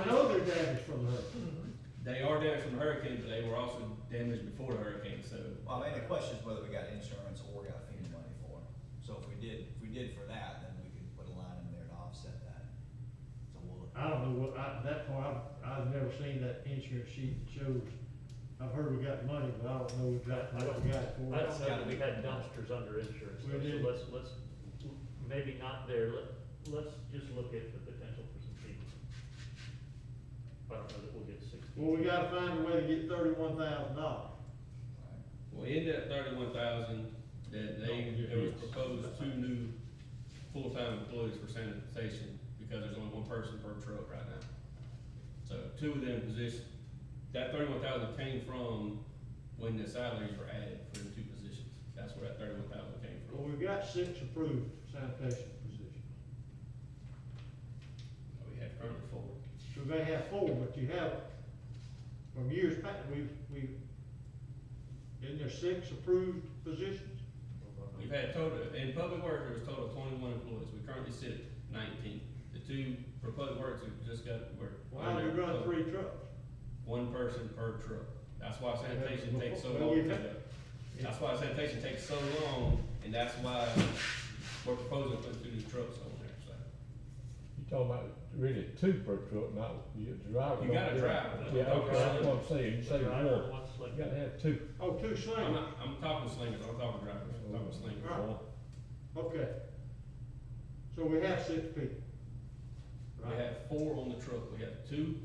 know they're damaged from the hurricane. They are damaged from the hurricane, but they were also damaged before the hurricane, so. Well, I mean, the question is whether we got insurance or got FEMA money for them. So if we did for that, then we could put a line in there to offset that. So we'll. I don't know that part, I've never seen that insurance sheet that shows, I've heard we got money, but I don't know exactly what we got it for. I don't know that we had dumpsters under insurance, We though, did. so let's, maybe not there, let's just look at the potential for some fees. I don't know that we'll get 60 Well, we gotta find a way to get $31,000. Well, in that 31,000, that there was proposed 2 new full-time employees for sanitation, because there's only 1 person per truck right now. So 2 of them positions, that 31,000 came from when the salaries were added for the 2 positions. That's where that 31,000 came Well, from. we've got 6 approved sanitation positions. We have currently 4. So we may have 4, but you have, from years past, isn't there 6 approved positions? We've had total, in public works, there was total of 21 employees. We currently sit at 19. The 2 for public works have just got, we're. Why do we run 3 trucks? 1 person per truck. That's why sanitation takes so Well, long to we've pick had- up. That's why sanitation takes so long, and that's why we're proposing to put 2 new trucks on there, so. You talking about really 2 per truck, not you driver. You gotta drive. Yeah, okay, that's what I'm saying, you say Driver, 1, one slinger. you gotta have 2. Oh, 2 I'm slingers. not, I'm talking slingers, I'm talking drivers, I'm talking slingers. Right. Okay. So we have 6 people. We Right? have 4 on the truck. We have 2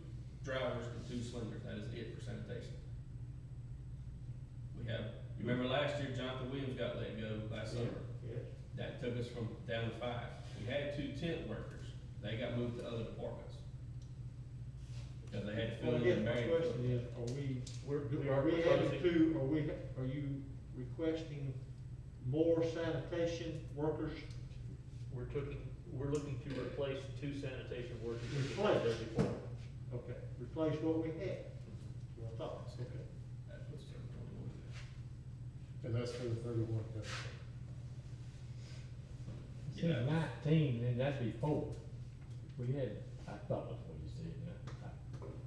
drivers and 2 slingers. That is it for sanitation. We have, you remember last year, Jonathan Williams got let go last summer. Yes. That took us from down to 5. We had 2 tent workers. They got moved to other departments. Because they had to fill Well, in again, their my married. question is, We are are we adding proposing, 2, are you requesting more sanitation workers? we're looking to replace 2 sanitation workers that we Replace. had there before. Okay, replace what we had. Well, I thought, okay. That's what's 21. And that's for the 31 company. See, 19, then that'd be 4. We had, I thought that's what you said,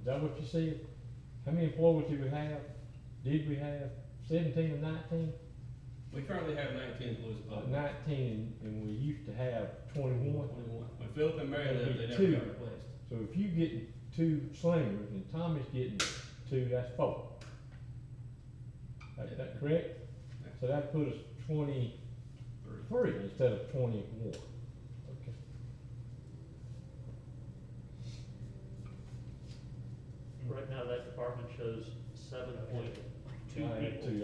is that what you said? How many employees did we have? Did we have 17 or 19? We currently have 19 employees of public. 19, and we used to have 21. 21. When Philip and Mary left, they never Two. got replaced. So if you getting 2 slingers and Tommy's getting 2, that's 4. Is that correct? Yeah. So that put us 23 instead of 21. Okay. Right now, that department shows 7.2 I had people, 2,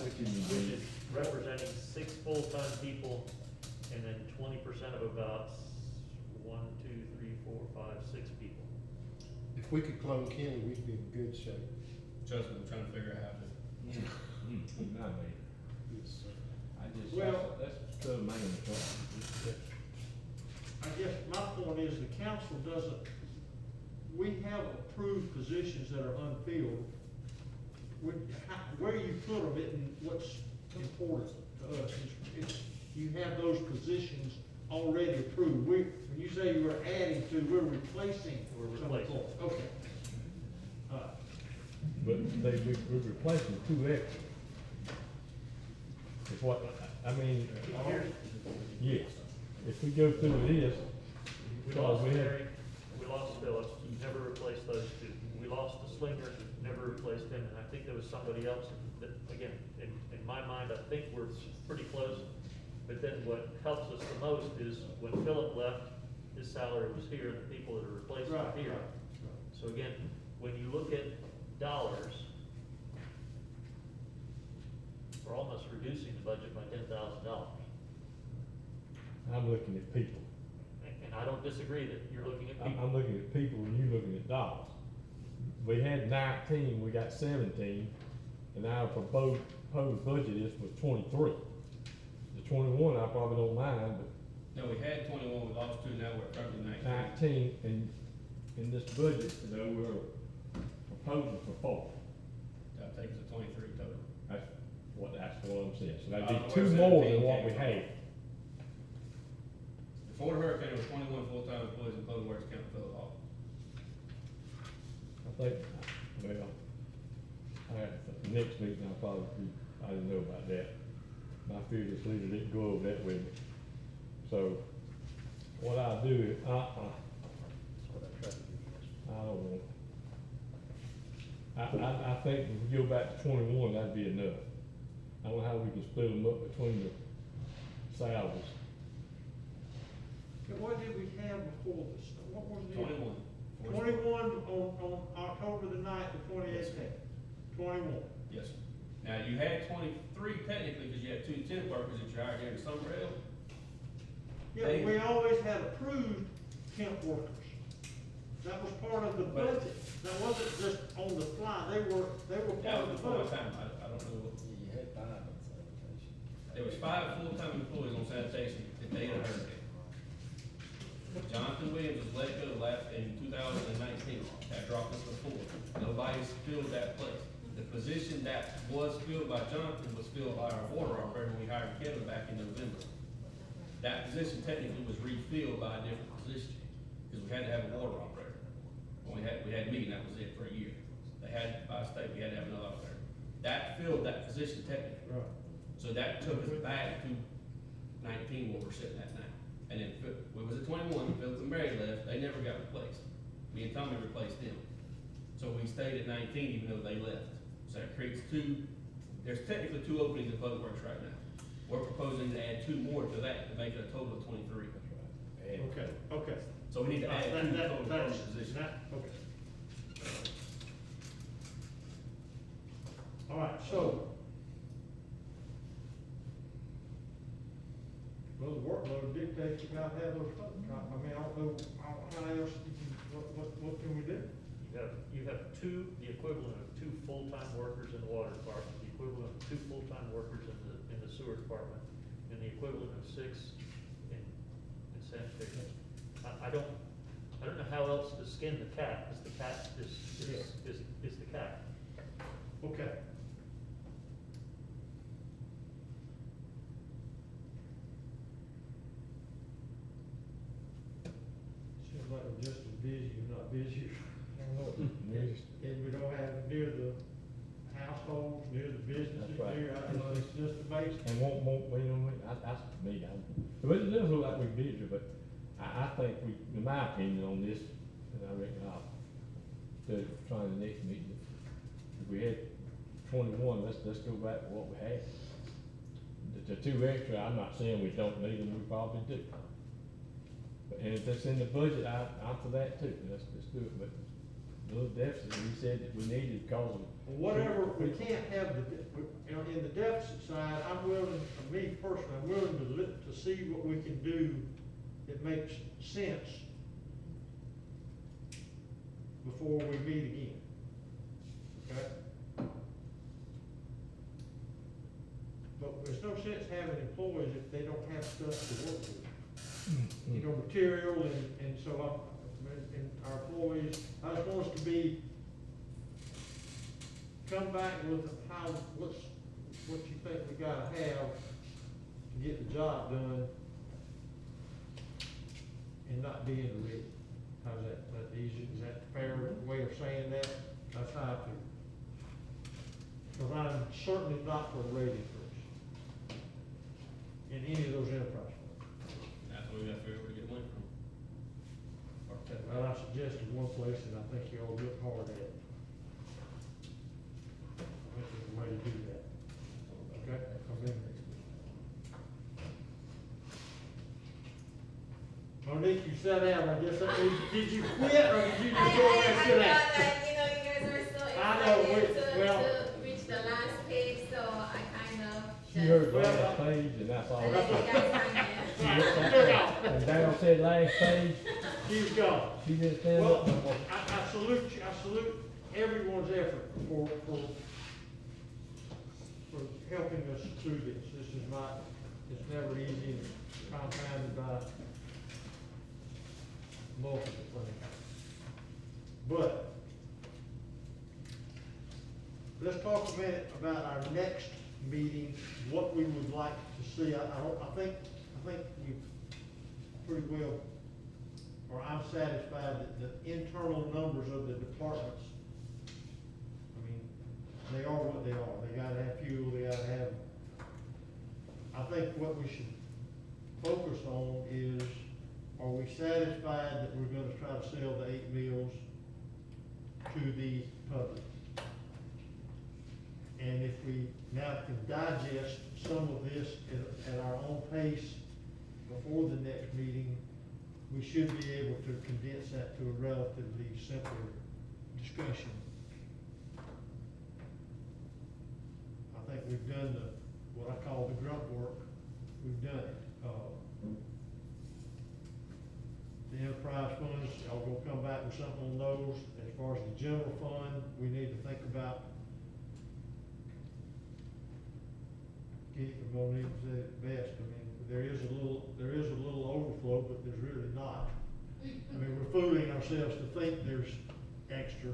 which is representing 6 full-time people, and then 20% of about 1, 2, 3, 4, 5, 6 people. If we could clone Kenny, we'd be in good shape. Trust me, I'm trying to figure out how to. Not me. Yes, sir. I just, Well- that's the main I guess my point is the council doesn't, we have approved positions that are unfilled. Where you put them isn't what's important to us. You have those positions already approved. When you say you are adding to, we're replacing. We're some replacing. employees. Okay. But we're replacing 2 extra. Is what, I mean, yes, if we go through this, We because lost we had, Mary, we lost Phillips, never replaced those 2. We lost the slinger, never replaced him, and I think there was somebody else that, again, in my mind, I think we're pretty close. But then what helps us the most is when Philip left, his salary was here, and the people that are replacing Right, are here. right. So again, when you look at dollars, we're almost reducing the budget by $10,000. I'm looking at people. And I don't disagree that you're looking at I'm people. looking at people and you're looking at dollars. We had 19, we got 17, and our proposed budget is for 23. The 21, I probably don't mind, but No, we had 21, we lost 2, now we're currently 19. 19, and in this budget, though, we're proposing for 4. That takes us to 23 total. That's what I'm saying, so that'd I don't know be 2 where more 17 than what came we from. had. Before the hurricane, there was 21 full-time employees in public works, counting Philip Hall. I think, well, the next meeting, I'll probably be, I didn't know about that. My figures leader didn't go over that with me. So, what I'll do is, I don't want. I think if we go back to 21, that'd be enough. I don't know how we can split them up between the salaries. Okay, what did we have before this? What was the? 21. 21 on October October the 9th of 2018. 21. Yes, sir. Now, you had 23 technically, because you had 2 temp workers that you hired here in Summerhill. Yeah, we always had approved temp workers. That was part of the But- budget. That wasn't just on the fly. They were That part was of the before my budget. time, I don't know what. You had 5 on sanitation. There was 5 full-time employees on sanitation that they had hired. Jonathan Williams was let go in 2019, that dropped us to 4. Nobody's filled that place. The position that was filled by Jonathan was filled by our water operator when we hired Kevin back in November. That position technically was refilled by a different position, because we had to have a water operator. When we had me, and that was it for a year. They had, by state, we had to have another operator. That filled that position technically. Right. So that took us back to 19 where we're sitting at now. And then, what was it, 21, Philip and Mary left, they never got replaced. Me and Tommy replaced them. So we stayed at 19 even though they left. So that creates 2, there's technically 2 openings in public works right now. We're proposing to add 2 more to that to make it a total of 23. Okay, okay. So we need to add 2 total permanent That's, positions. okay. All right, so. Well, the workload dictates you gotta have those funds. I mean, I don't know, how else, what can we do? You have 2, the equivalent of 2 full-time workers in the water department, the equivalent of 2 full-time workers in the sewer department, and the equivalent of 6 in sanitation. I don't know how else to skin the cat, because the cat is the cat. Okay. Seems like we're just as busy, or not busy. And we don't have near the households, near the businesses, That's right. it's just amazing. And won't, you know, that's me, but it does look like we're busy, but I think we, in my opinion on this, and I reckon instead of trying the next meeting, if we had 21, let's go back to what we had. The 2 extra, I'm not saying we don't need them, we probably do. And if that's in the budget, I'm for that too, let's do it, but the little deficit, we said that we needed because of. Whatever, we can't have you know, in the deficit side, I'm willing, me personally, I'm willing to see what we can do that makes sense before we meet again. Okay? But there's no sense having employees if they don't have stuff to work with. You know, material, and so and our employees, I just want us to come back with what you think we gotta have to get the job done and not be in the red. How's that easy? Is that a fair way of saying that? That's how I feel. Because I'm certainly not for a rate increase in any of those enterprise funds. That's where we gotta figure out where to get money from. Okay, well, I suggested one place that I think you all look hard at. I think there's a way to do that. Okay? Monique, you sat down, I guess that means, did you quit or did you just go there and sit down? I thought that, you know, you guys were so I know, excited well- to reach the last page, so I kind of She just. heard last page, and that's all. I let you guys hang in. Took off. And Darryl said last page, She's gone. she didn't stand Well, up no more. I salute you, I salute everyone's effort for helping us through this. This is not, it's never easy and compounded by multiple things. But, let's talk a minute about our next meeting, what we would like to see. I think we've pretty well, or I'm satisfied that the internal numbers of the departments, I mean, they are what they are. They gotta have fuel, they gotta have, I think what we should focus on is, are we satisfied that we're gonna try to sell the 8 mills to the public? And if we now can digest some of this at our own pace before the next meeting, we should be able to condense that to a relatively simpler discussion we've done the, what I call the grunt work, we've done it. The enterprise funds, y'all gonna come back with something on those. As far as the general fund, we need to think about, Keith, I'm gonna need to say it best, I mean, there is a little overflow, but there's really not. I mean, we're fooling ourselves to think there's extra,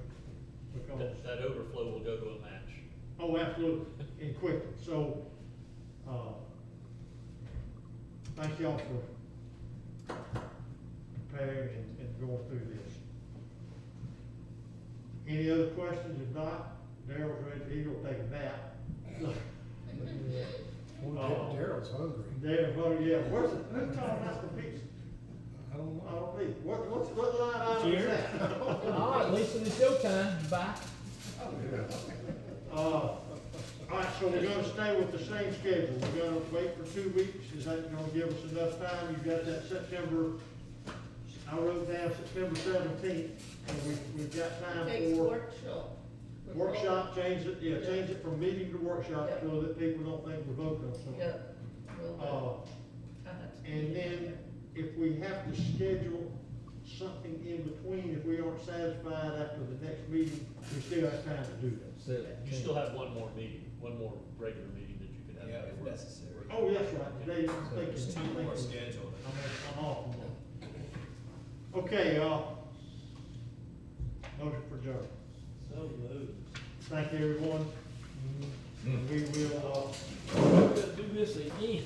because. That overflow will go to a match. Oh, absolutely, and quickly, so, thank y'all for preparing and going through this. Any other questions? If not, Daryl's ready, he's gonna take a nap. Daryl's hungry. Daryl, yeah, who's talking about the pizza? I don't know. I don't need, what line item is that? All right, Lisa, it's your time, bye. All right, so we're gonna stay with the same schedule, we're gonna wait for 2 weeks, is that gonna give us enough time? You got that September, I wrote down September 17th, and we've got time Next for workshop. workshop, change it from meeting to workshop, Yeah. so that people don't think we're voting on something. Yeah, will do. I have to And be then, there. if we have to schedule something in between, if we aren't satisfied after the next meeting, we still have time to do that. You still have one more meeting, one more regular meeting that you could have. Yeah, if necessary. Oh, that's right, today, I'm thinking. There's two more scheduled. I'm off one. Okay, motion for adjournment. So moved. Thank you, everyone. We will, We're gonna do this again.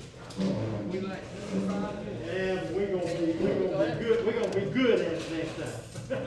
We like 25 minutes. and we're gonna be good at it next time.